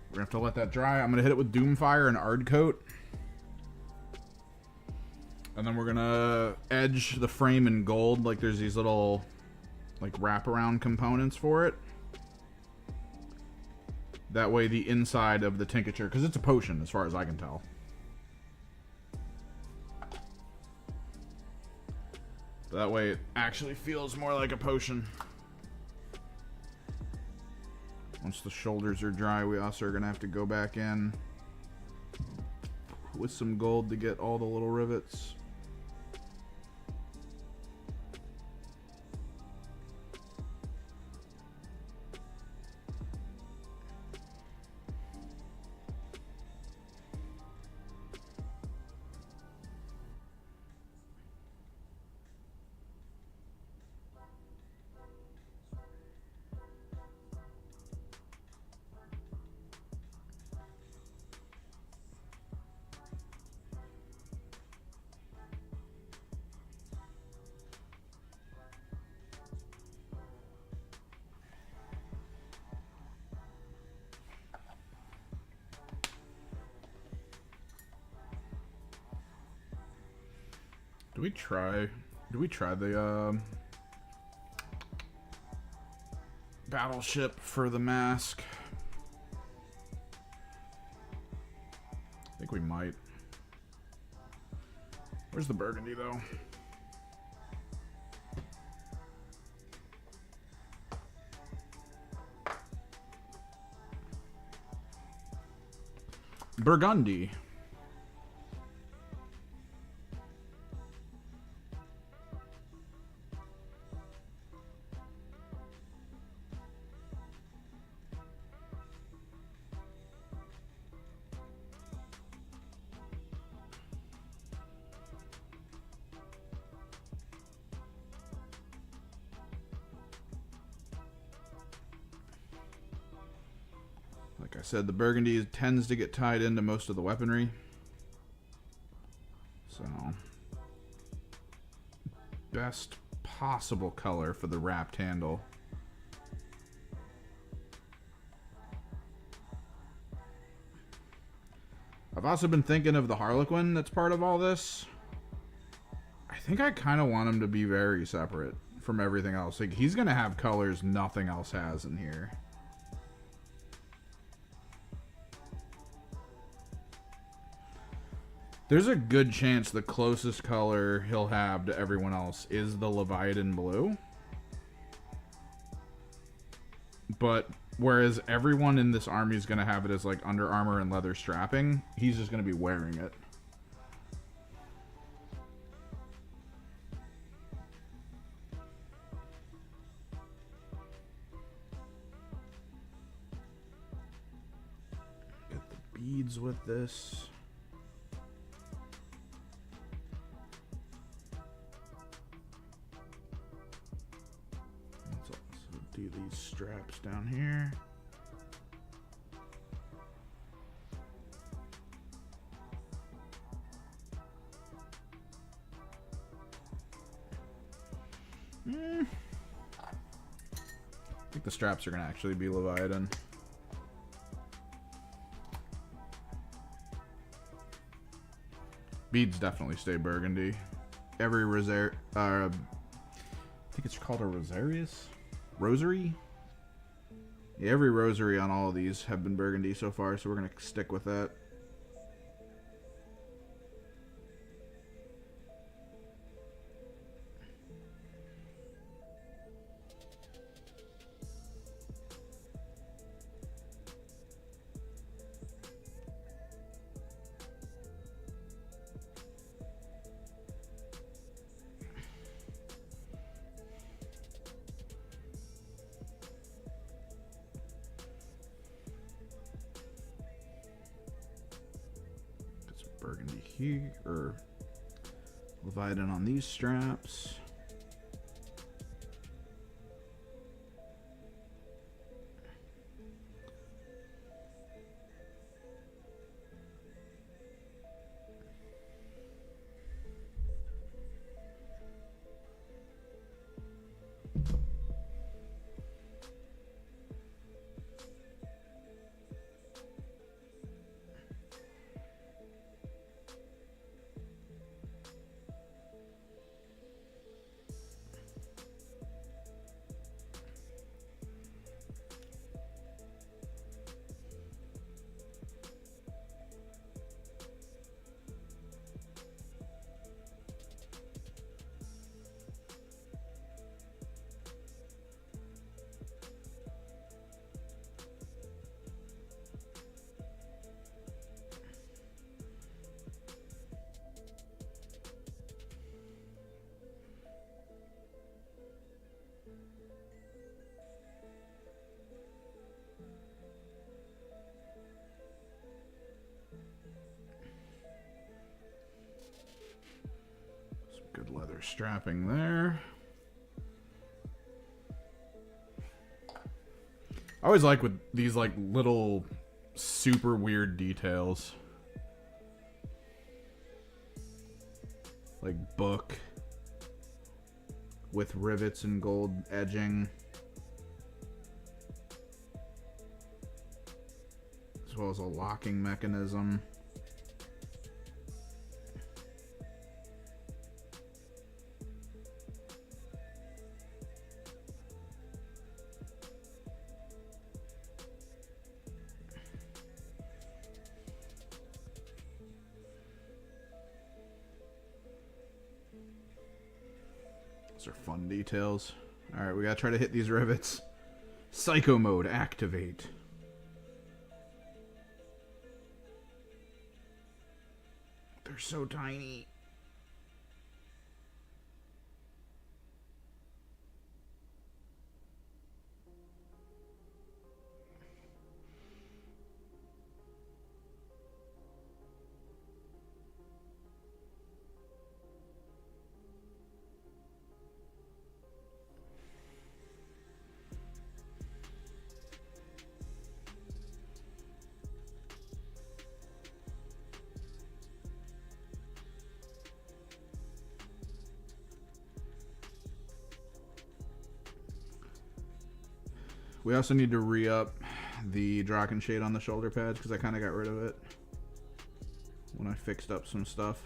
We're gonna have to let that dry. I'm gonna hit it with Doomfire and Ardcoat. And then we're gonna edge the frame in gold. Like there's these little like wraparound components for it. That way the inside of the tincture, because it's a potion as far as I can tell. That way it actually feels more like a potion. Once the shoulders are dry, we also are gonna have to go back in with some gold to get all the little rivets. Do we try the battleship for the mask? I think we might. Where's the burgundy though? Burgundy. Like I said, the burgundy tends to get tied into most of the weaponry. So, best possible color for the wrapped handle. I've also been thinking of the Harlequin that's part of all this. I think I kind of want him to be very separate from everything else. Like, he's going to have colors nothing else has in here. There's a good chance the closest color he'll have to everyone else is the Leviathan blue. But whereas everyone in this army is going to have it as like Under Armour and leather strapping, he's just going to be wearing it. Get the beads with this. Do these straps down here. I think the straps are going to actually be Leviathan. Beads definitely stay burgundy. Every I think it's called a rosarius? Rosary? Yeah, every rosary on all of these have been burgundy so far, so we're going to stick with that. Burgundy here, or Leviathan on these straps. Good leather strapping there. I always like with these like little super weird details. Like book with rivets and gold edging. As well as a locking mechanism. Those are fun details. Alright, we gotta try to hit these rivets. Psycho mode, activate. They're so tiny. We also need to re-up the Draken shade on the shoulder pads because I kind of got rid of it when I fixed up some stuff.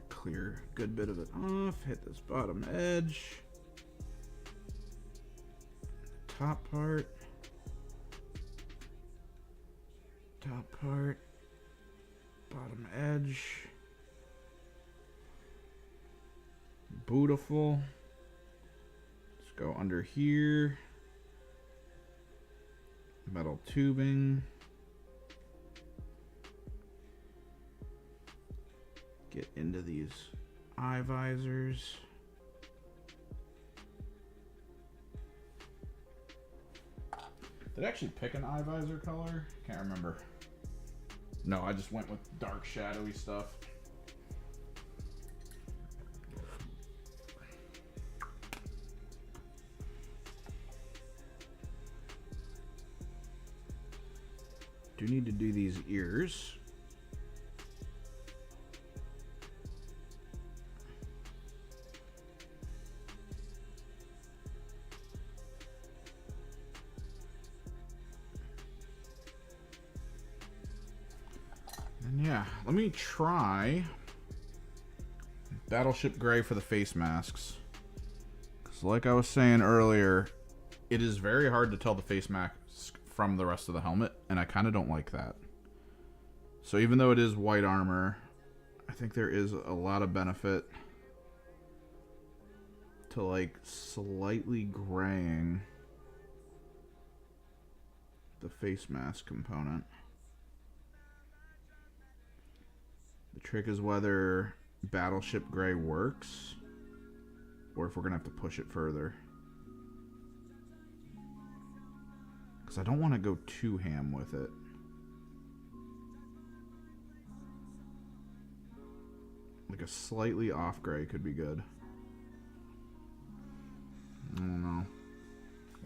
Clear a good bit of it off, hit this bottom edge, top part. top part, bottom edge. Beautiful. Let's go under here. Metal tubing. Get into these eye visors. Did I actually pick an eye visor color? Can't remember. No, I just went with dark, shadowy stuff. Do need to do these ears. And yeah, let me try Battleship Gray for the face masks. Because like I was saying earlier, it is very hard to tell the face mask from the rest of the helmet, and I kind of don't like that. So even though it is white armor, I think there is a lot of benefit to like slightly graying the face mask component. The trick is whether Battleship Gray works or if we're gonna have to push it further. I don't want to go too ham with it. Like a slightly off gray could be good. I don't know.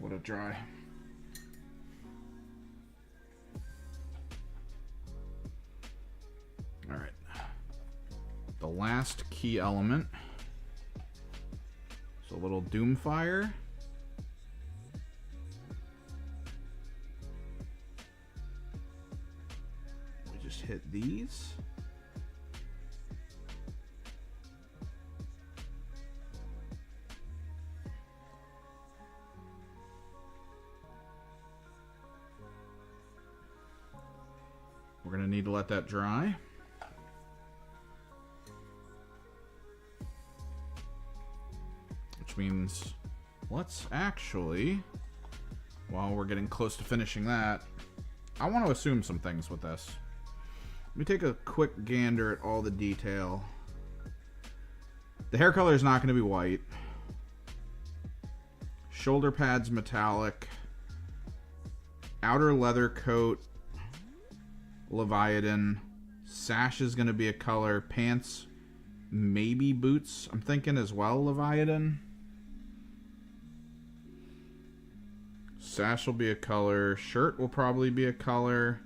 Let it dry. Alright. The last key element. So a little Doomfire. Hit these. We're going to need to let that dry. Which means let's actually, while we're getting close to finishing that, I want to assume some things with this. Let me take a quick gander at all the detail. The hair color is not going to be white. Shoulder pads metallic. Outer leather coat Leviathan. Sash is going to be a color. Pants, maybe boots, I'm thinking as well, Leviathan. Sash will be a color. Shirt will probably be a color.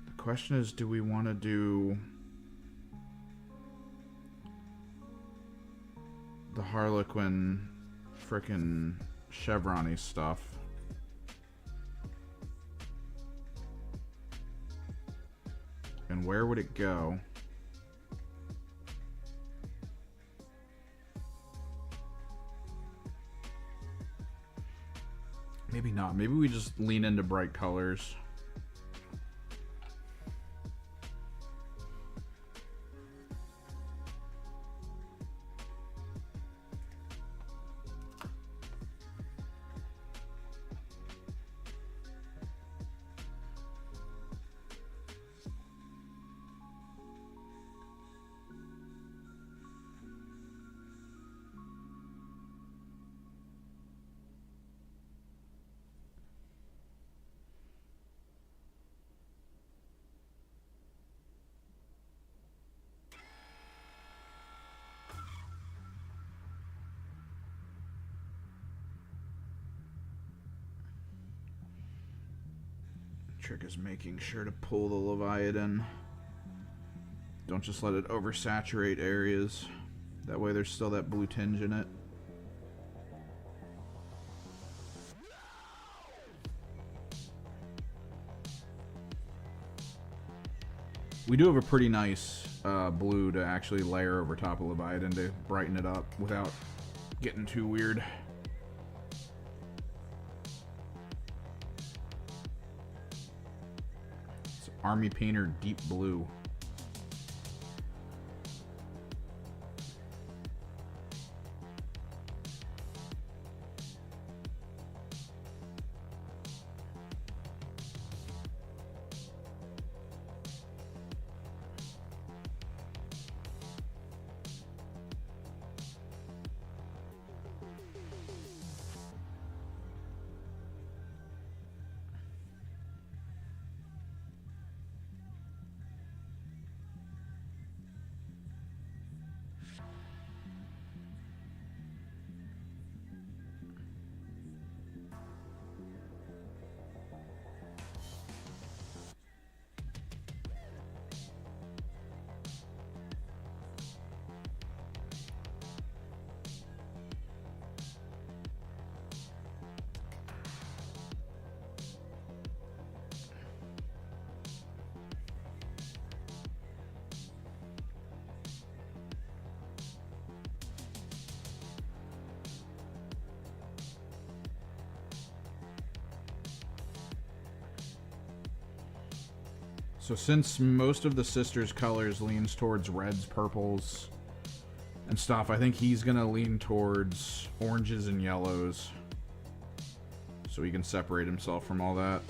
The question is, do we want to do the Harlequin frickin' chevron-y stuff? And where would it go? Maybe not. Maybe we just lean into bright colors. Trick is making sure to pull the Leviathan. Don't just let it oversaturate areas. That way there's still that blue tinge in it. We do have a pretty nice blue to actually layer over top of Leviathan to brighten it up without getting too weird. Army Painter Deep Blue. So since most of the sisters' colors leans towards reds, purples, and stuff, I think he's going to lean towards oranges and yellows. So he can separate himself from all that.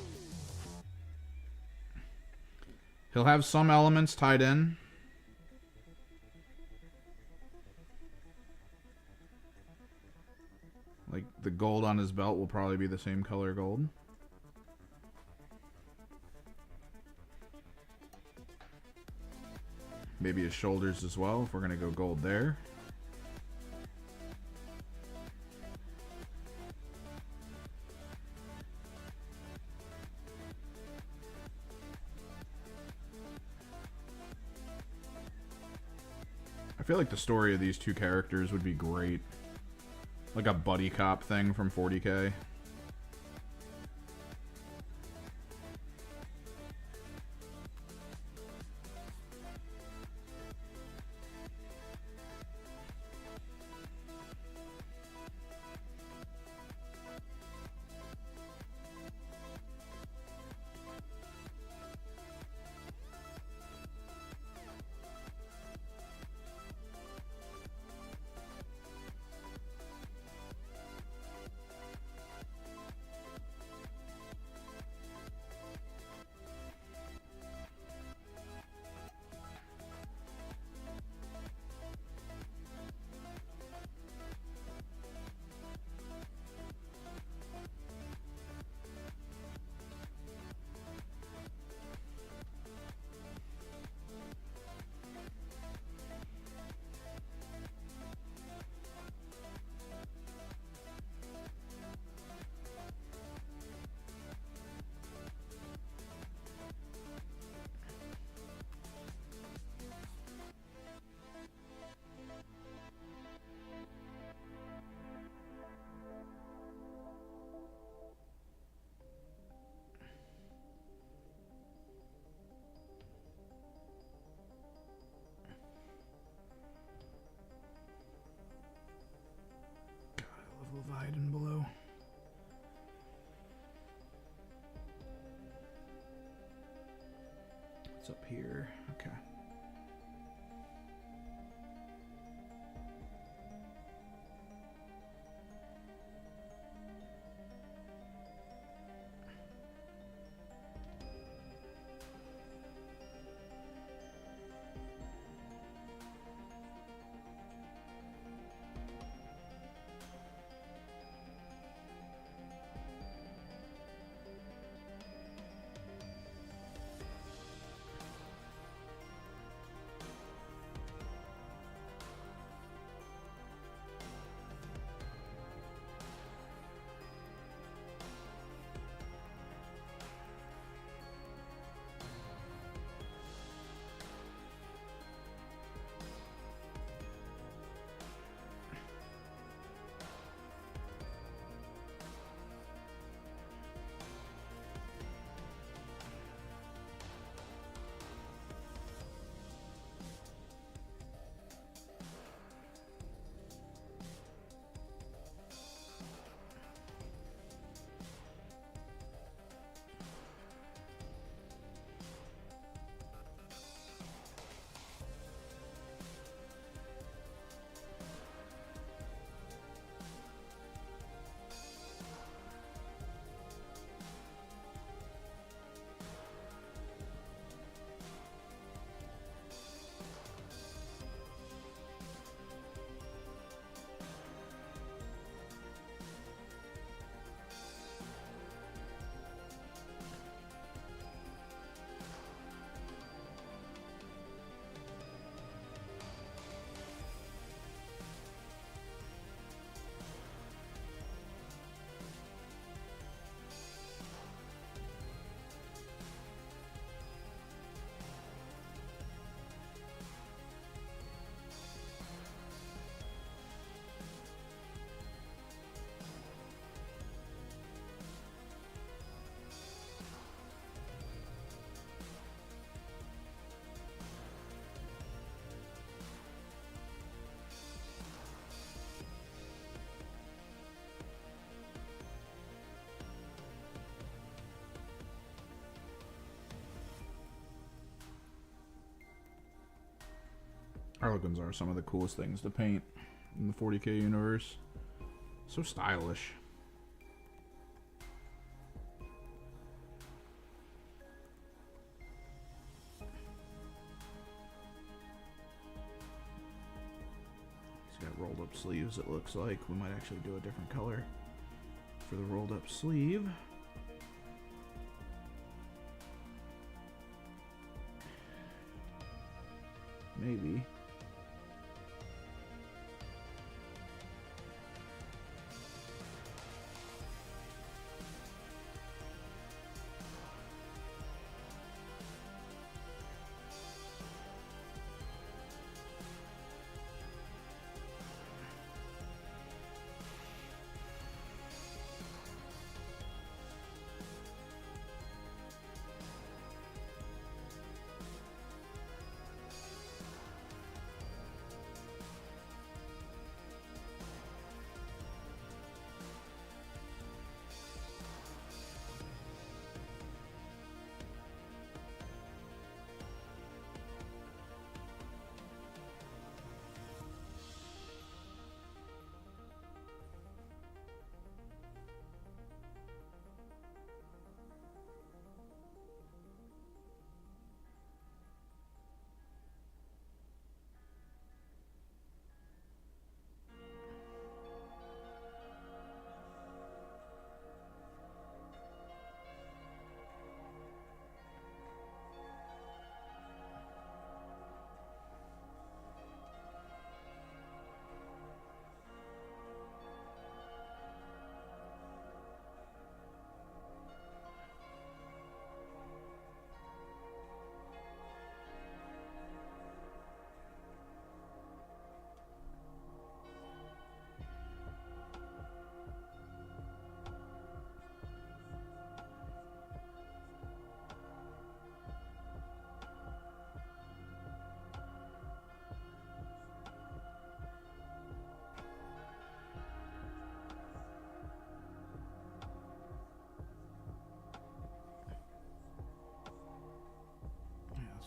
He'll have some elements tied in. Like the gold on his belt will probably be the same color gold. Maybe his shoulders as well, if we're going to go gold there. I feel like the story of these two characters would be great. Like a buddy cop thing from 40K. Levied in blue. What's up here? Okay. Harlequins are some of the coolest things to paint in the 40k universe. So stylish. He's got rolled up sleeves, it looks like. We might actually do a different color for the rolled up sleeve. Maybe.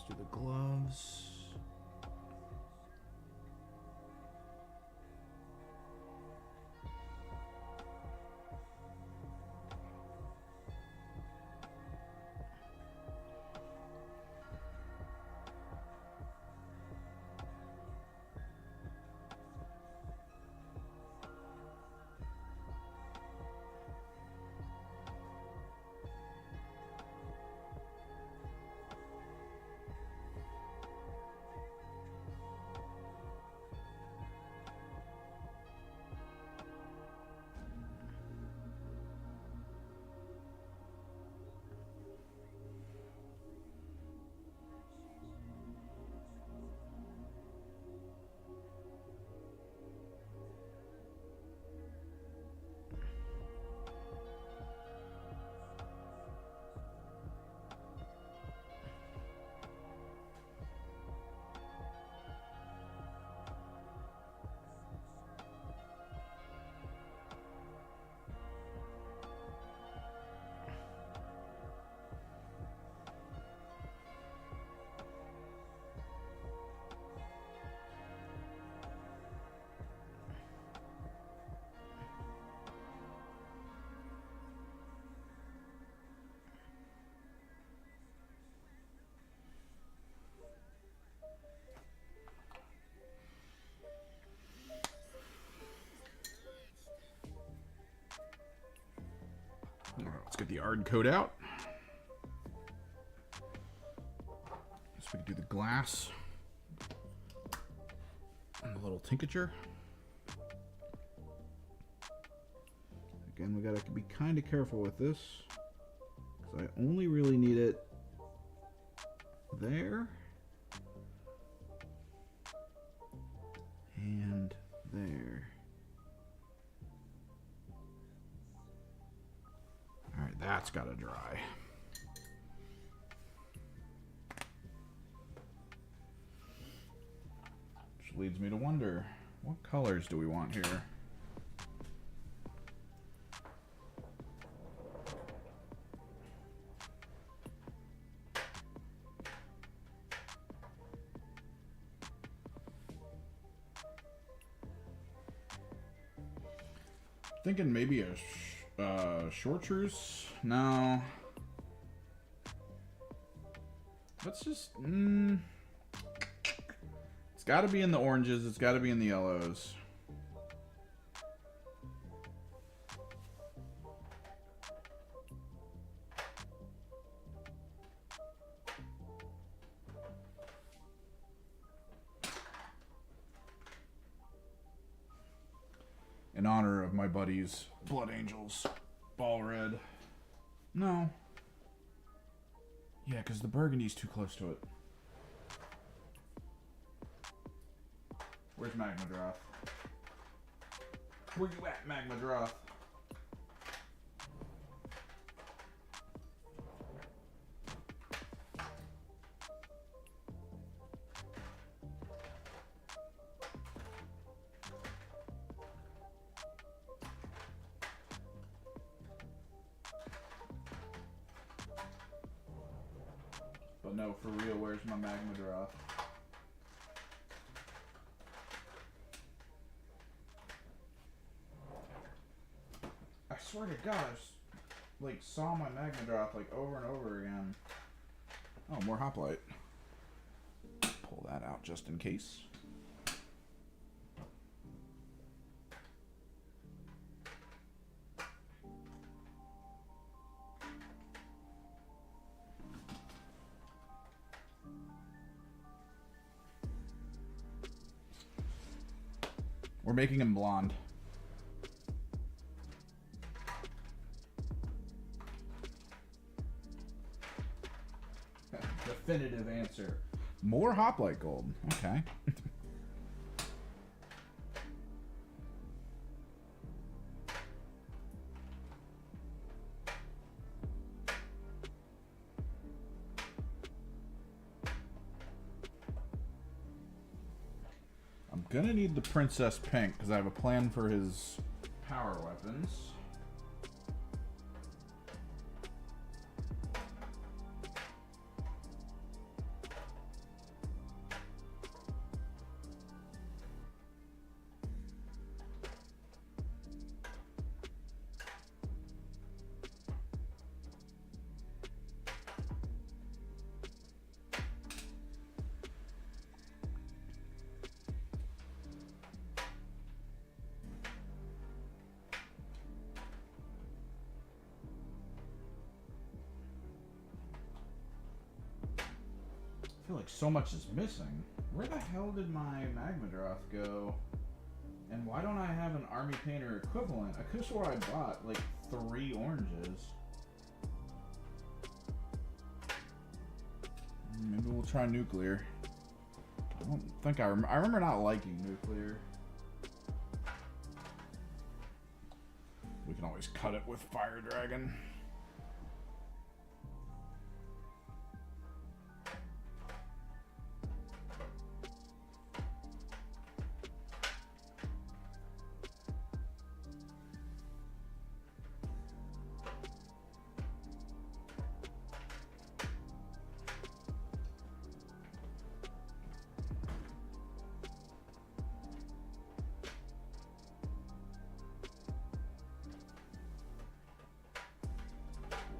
Do the gloves. All right, let's get the Ard coat out. So we can do the glass and the little tincture. Again, we gotta be kind of careful with this because I only really need it there and there. All right, that's gotta dry. Which leads me to wonder, what colors do we want here? Thinking maybe a chartreuse. No. Let's just. It's got to be in the oranges. It's got to be in the yellows. In honor of my buddy's Blood Angels ball red. No. Yeah, because the burgundy's too close to it. Where's Magmadroth? Where you at, Magmadroth? But no, for real, where's my Magmadroth? I swear to God, I like saw my Magmadroth like over and over again. Oh, more hoplite. Pull that out just in case. We're making him blonde. Definitive answer. More hoplite gold. Okay. I'm gonna need the Princess Pink because I have a plan for his power weapons. I feel like so much is missing. Where the hell did my Magmadroth go? And why don't I have an Army Painter equivalent? I could have swore I bought like 3 oranges. Maybe we'll try nuclear. I don't think I remember not liking nuclear. We can always cut it with Fire Dragon.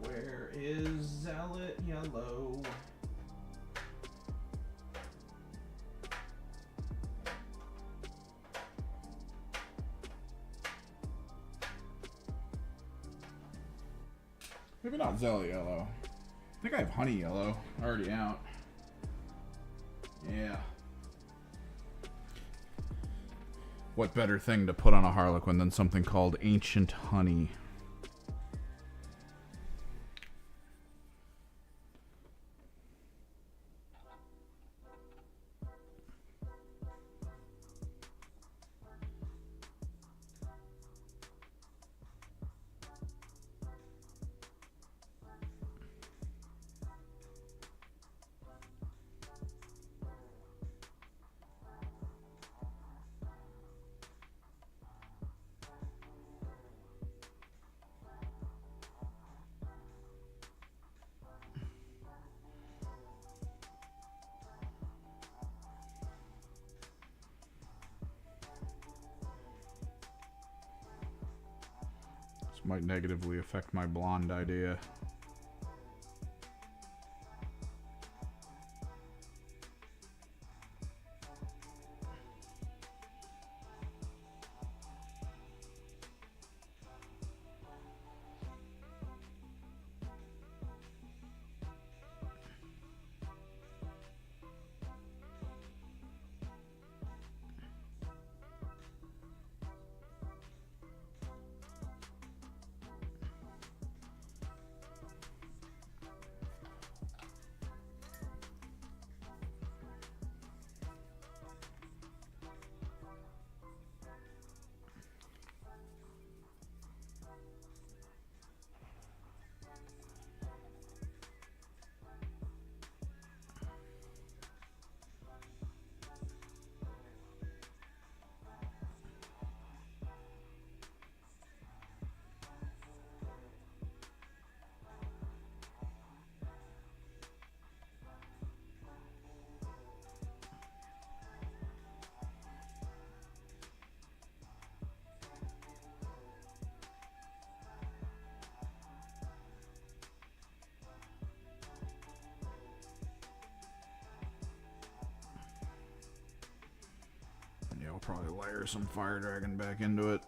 Where is Zealot Yellow? Maybe not Zealot Yellow. I think I have Honey Yellow already out. Yeah. What better thing to put on a Harlequin than something called Ancient Honey? This might negatively affect my blonde idea. Yeah, we'll probably layer some Fire Dragon back into it.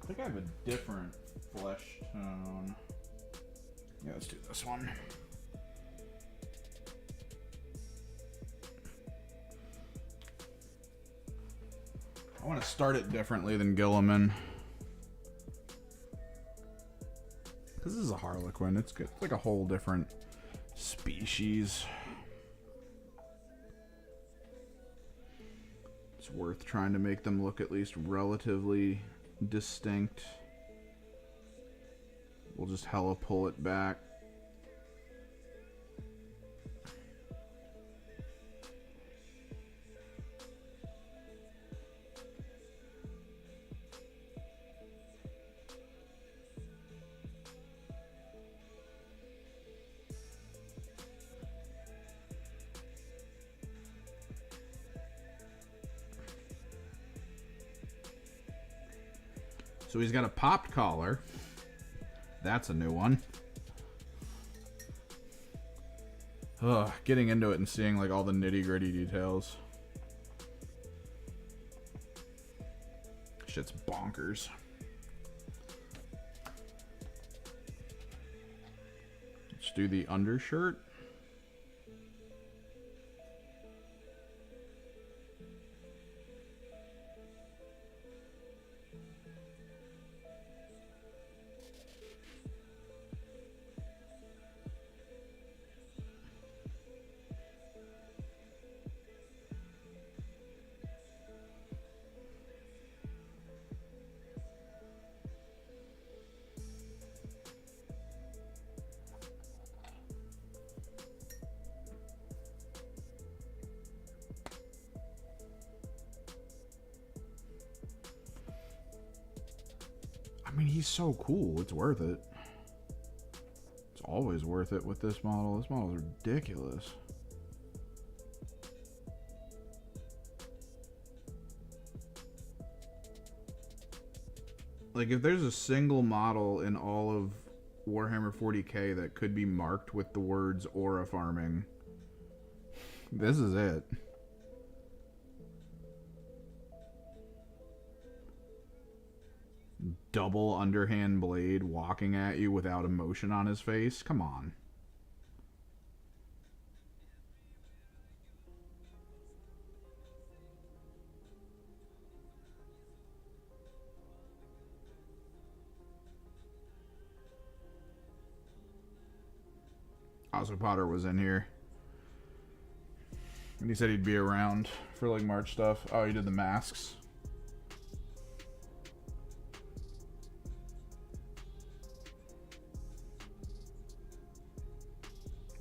I think I have a different flesh tone. Yeah, let's do this one. I want to start it differently than Gilliman. Because this is a Harlequin. It's good. It's like a whole different species. It's worth trying to make them look at least relatively distinct. We'll just hella pull it back. So he's got a popped collar. That's a new one. Ugh, getting into it and seeing like all the nitty-gritty details. Shit's bonkers. Let's do the undershirt. I mean, he's so cool. It's worth it. It's always worth it with this model. This model is ridiculous. Like, if there's a single model in all of Warhammer 40k that could be marked with the words aura farming, this is it. Double underhand blade walking at you without emotion on his face. Come on. Also, Potter was in here. And he said he'd be around for like March stuff. Oh, he did the masks.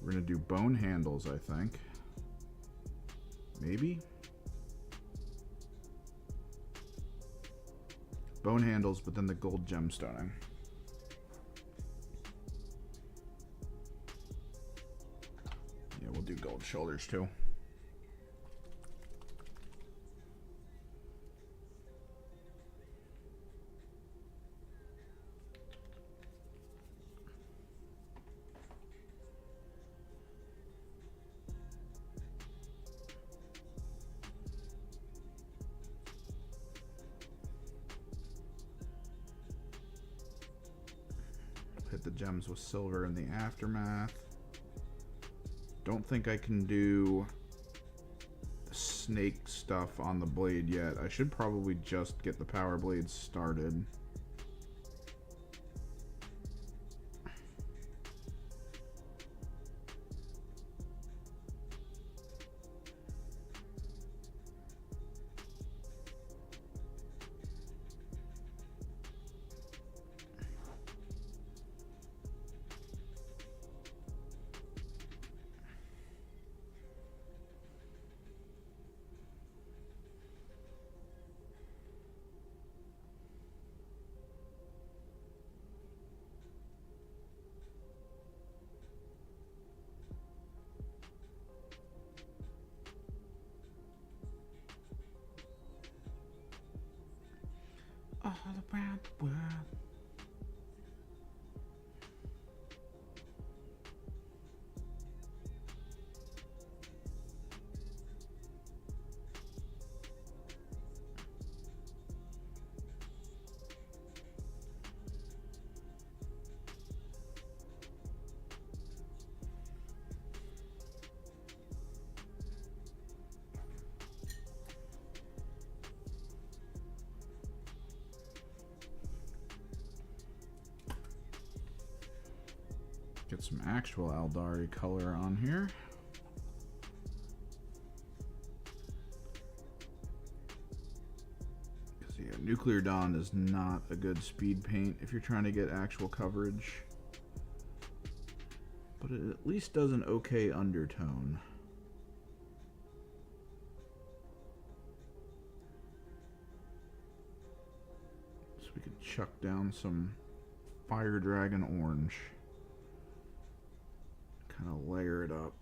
We're going to do bone handles, I think. Maybe? Bone handles, but then the gold gemstoning. Yeah, we'll do gold shoulders too. Hit the gems with silver in the aftermath. Don't think I can do the snake stuff on the blade yet. I should probably just get the power blades started. All around the world. Get some actual Aldari color on here. Because yeah, Nuclear Dawn is not a good speed paint if you're trying to get actual coverage. But it at least does an okay undertone. So we could chuck down some Fire Dragon Orange. Kind of layer it up.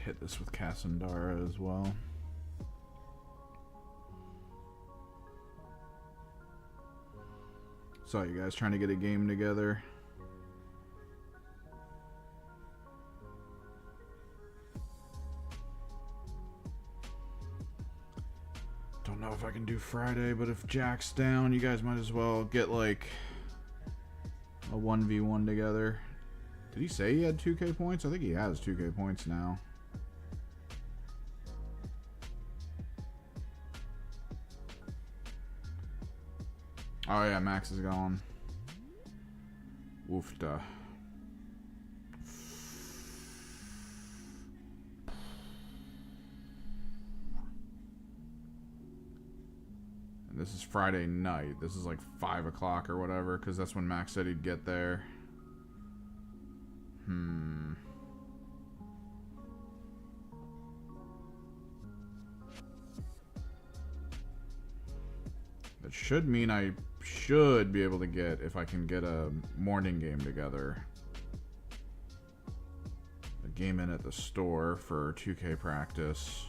Hit this with Cassandara as well. Saw you guys trying to get a game together. Don't know if I can do Friday, but if Jack's down, you guys might as well get like a 1v1 together. Did he say he had 2k points? I think he has 2k points now. Oh yeah, Max is gone. Woofda. And this is Friday night. This is like 5 o'clock or whatever, because that's when Max said he'd get there. That should mean I should be able to get, if I can get a morning game together, a game in at the store for 2K practice.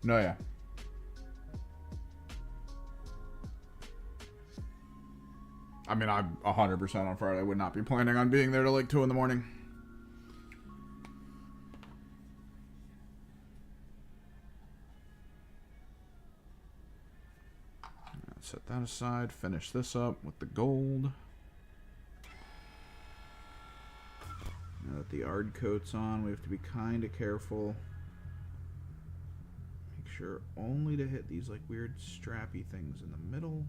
No, yeah. I mean, I'm 100% on Friday. I would not be planning on being there till like 2 in the morning. Let's set that aside. Finish this up with the gold. Now that the Ard coat's on, we have to be kind of careful. Make sure only to hit these like weird strappy things in the middle.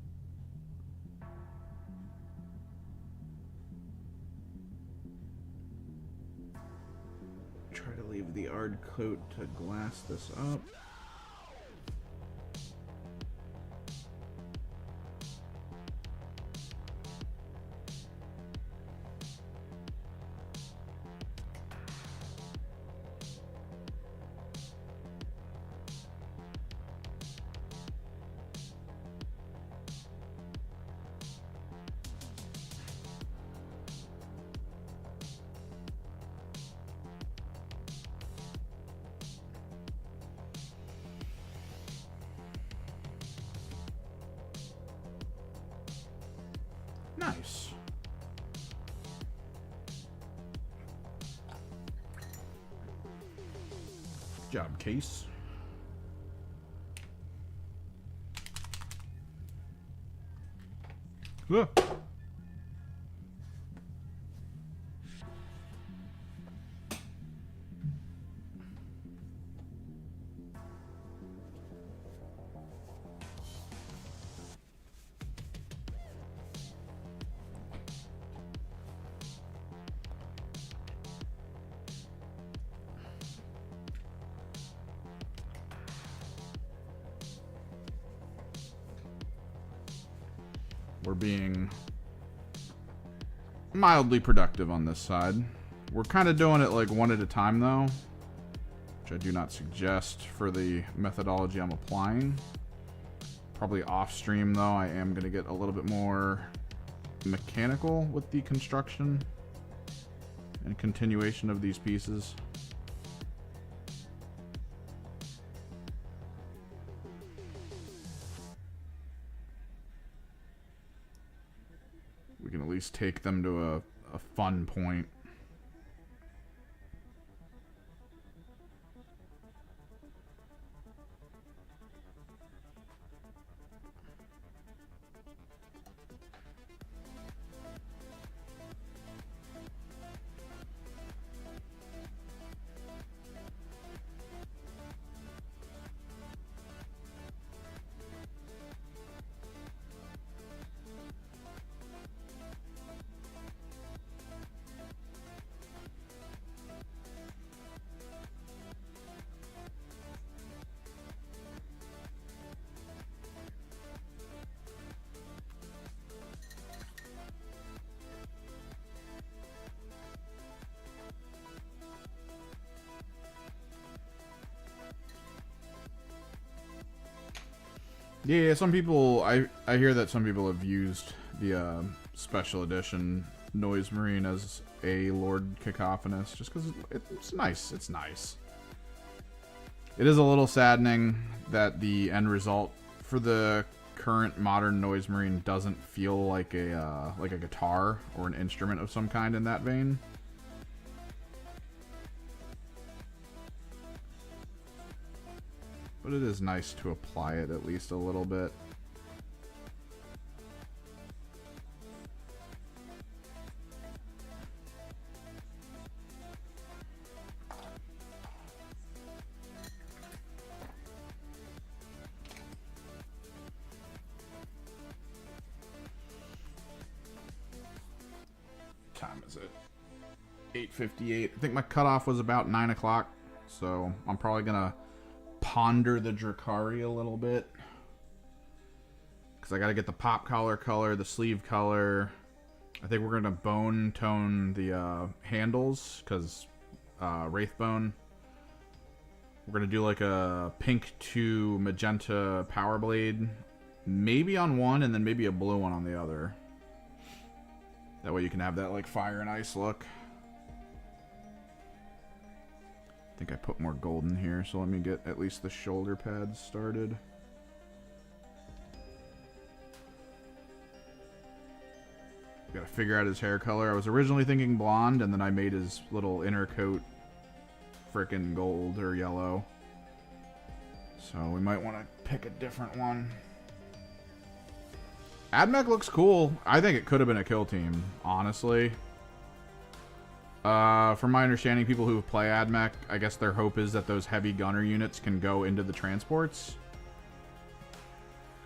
Try to leave the Ard coat to glass this up. Nice. Good job, Case. Ugh. We're being mildly productive on this side. We're kind of doing it like one at a time though, which I do not suggest for the methodology I'm applying. Probably off stream though, I am going to get a little bit more mechanical with the construction and continuation of these pieces. We can at least take them to a fun point. Yeah, some people, I hear that some people have used the special edition Noise Marine as a Lord Cacophonous just because it's nice. It's nice. It is a little saddening that the end result for the current modern Noise Marine doesn't feel like a guitar or an instrument of some kind in that vein. But it is nice to apply it at least a little bit. Time is it? 8:58. I think my cutoff was about 9 o'clock, so I'm probably gonna ponder the Drakari a little bit, because I gotta get the pop collar, the sleeve color. I think we're gonna bone tone the handles, because Wraithbone. We're gonna do like a pink to magenta power blade, maybe on one and then maybe a blue one on the other. That way you can have that like fire and ice look. I think I put more gold in here, so let me get at least the shoulder pads started. Gotta figure out his hair color. I was originally thinking blonde, and then I made his little inner coat frickin' gold or yellow. So we might want to pick a different one. Admech looks cool. I think it could have been a kill team, honestly. From my understanding, people who play Admech, I guess their hope is that those heavy gunner units can go into the transports.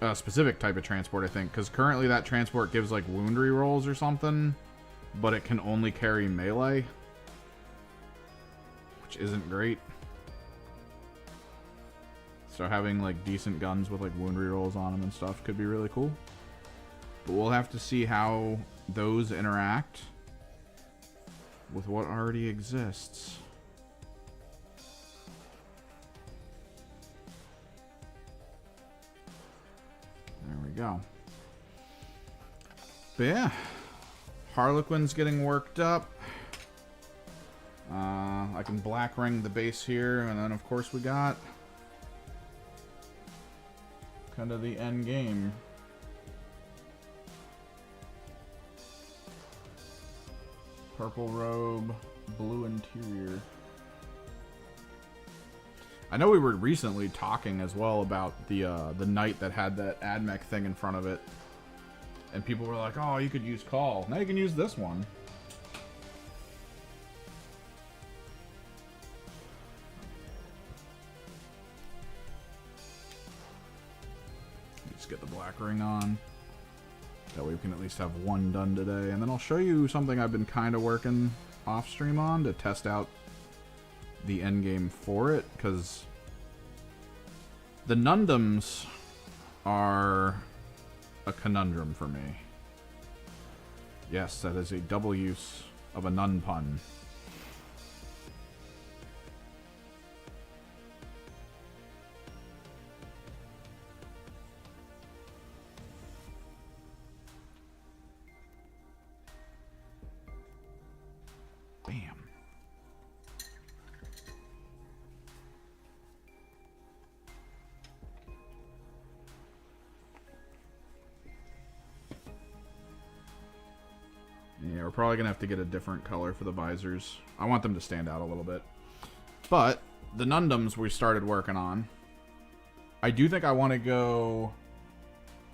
A specific type of transport, I think, because currently that transport gives like wound rerolls or something, but it can only carry melee, which isn't great. So having like decent guns with like wound rerolls on them and stuff could be really cool. But we'll have to see how those interact with what already exists. There we go. But yeah, Harlequin's getting worked up. I can black ring the base here, and then of course we got kind of the end game. Purple robe, blue interior. I know we were recently talking as well about the knight that had that Admech thing in front of it, and people were like, "Oh, you could use Call. Now you can use this one." Just get the black ring on. That way we can at least have one done today. And then I'll show you something I've been kind of working off stream on to test out the end game for it, because the Nundums are a conundrum for me. Yes, that is a double use of a nun pun. Bam. Yeah, we're probably gonna have to get a different color for the visors. I want them to stand out a little bit. But the Nundums we started working on. I do think I want to go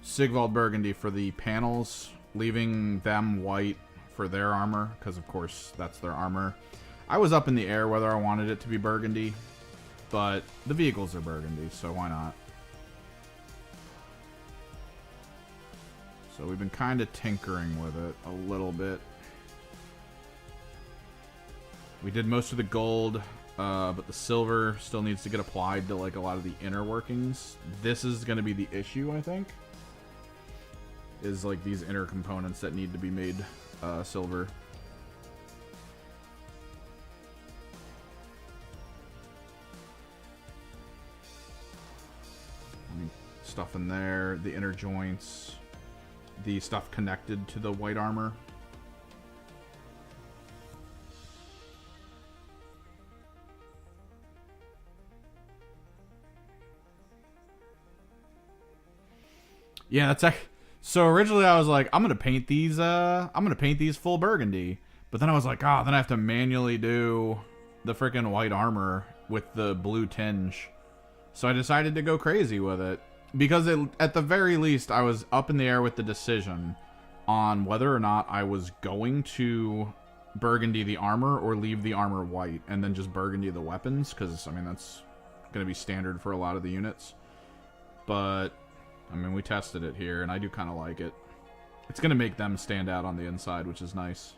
Sigvald Burgundy for the panels, leaving them white for their armor, because of course that's their armor. I was up in the air whether I wanted it to be burgundy, but the vehicles are burgundy, so why not? So we've been kind of tinkering with it a little bit. We did most of the gold, but the silver still needs to get applied to like a lot of the inner workings. This is going to be the issue, I think, is like these inner components that need to be made silver. Stuff in there, the inner joints, the stuff connected to the white armor. Yeah, that's like, so originally I was like, I'm gonna paint these full burgundy, but then I was like, oh, then I have to manually do the freaking white armor with the blue tinge. So I decided to go crazy with it. Because at the very least, I was up in the air with the decision on whether or not I was going to burgundy the armor or leave the armor white and then just burgundy the weapons, because I mean that's going to be standard for a lot of the units. But I mean, we tested it here and I do kind of like it. It's going to make them stand out on the inside, which is nice.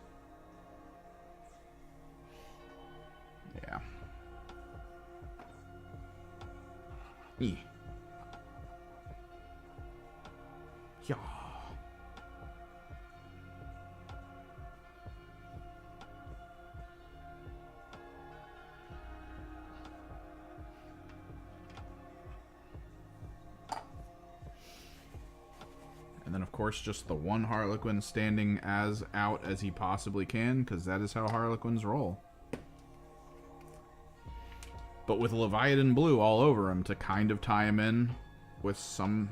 Yeah. Yeah. And then, of course, just the one Harlequin standing as out as he possibly can, because that is how Harlequins roll. But with Leviathan blue all over him to kind of tie him in with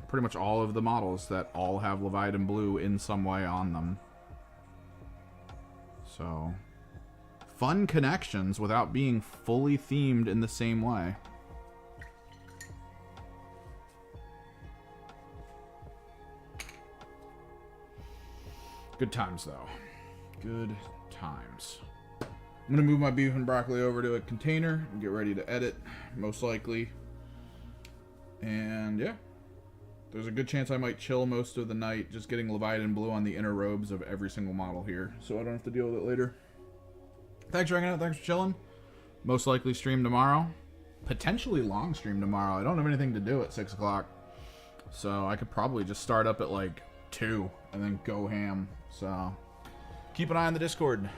pretty much all of the models that all have Leviathan blue in some way on them. So, fun connections without being fully themed in the same way. Good times, though. Good times. I'm going to move my beef and broccoli over to a container and get ready to edit, most likely. And, yeah. There's a good chance I might chill most of the night just getting Leviathan blue on the inner robes of every single model here, so I don't have to deal with it later. Thanks for hanging out. Thanks for chilling. Most likely stream tomorrow. Potentially long stream tomorrow. I don't have anything to do at 6 o'clock. So I could probably just start up at like 2 and then go ham. So keep an eye on the Discord.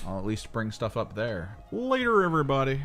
I'll at least bring stuff up there. Later, everybody.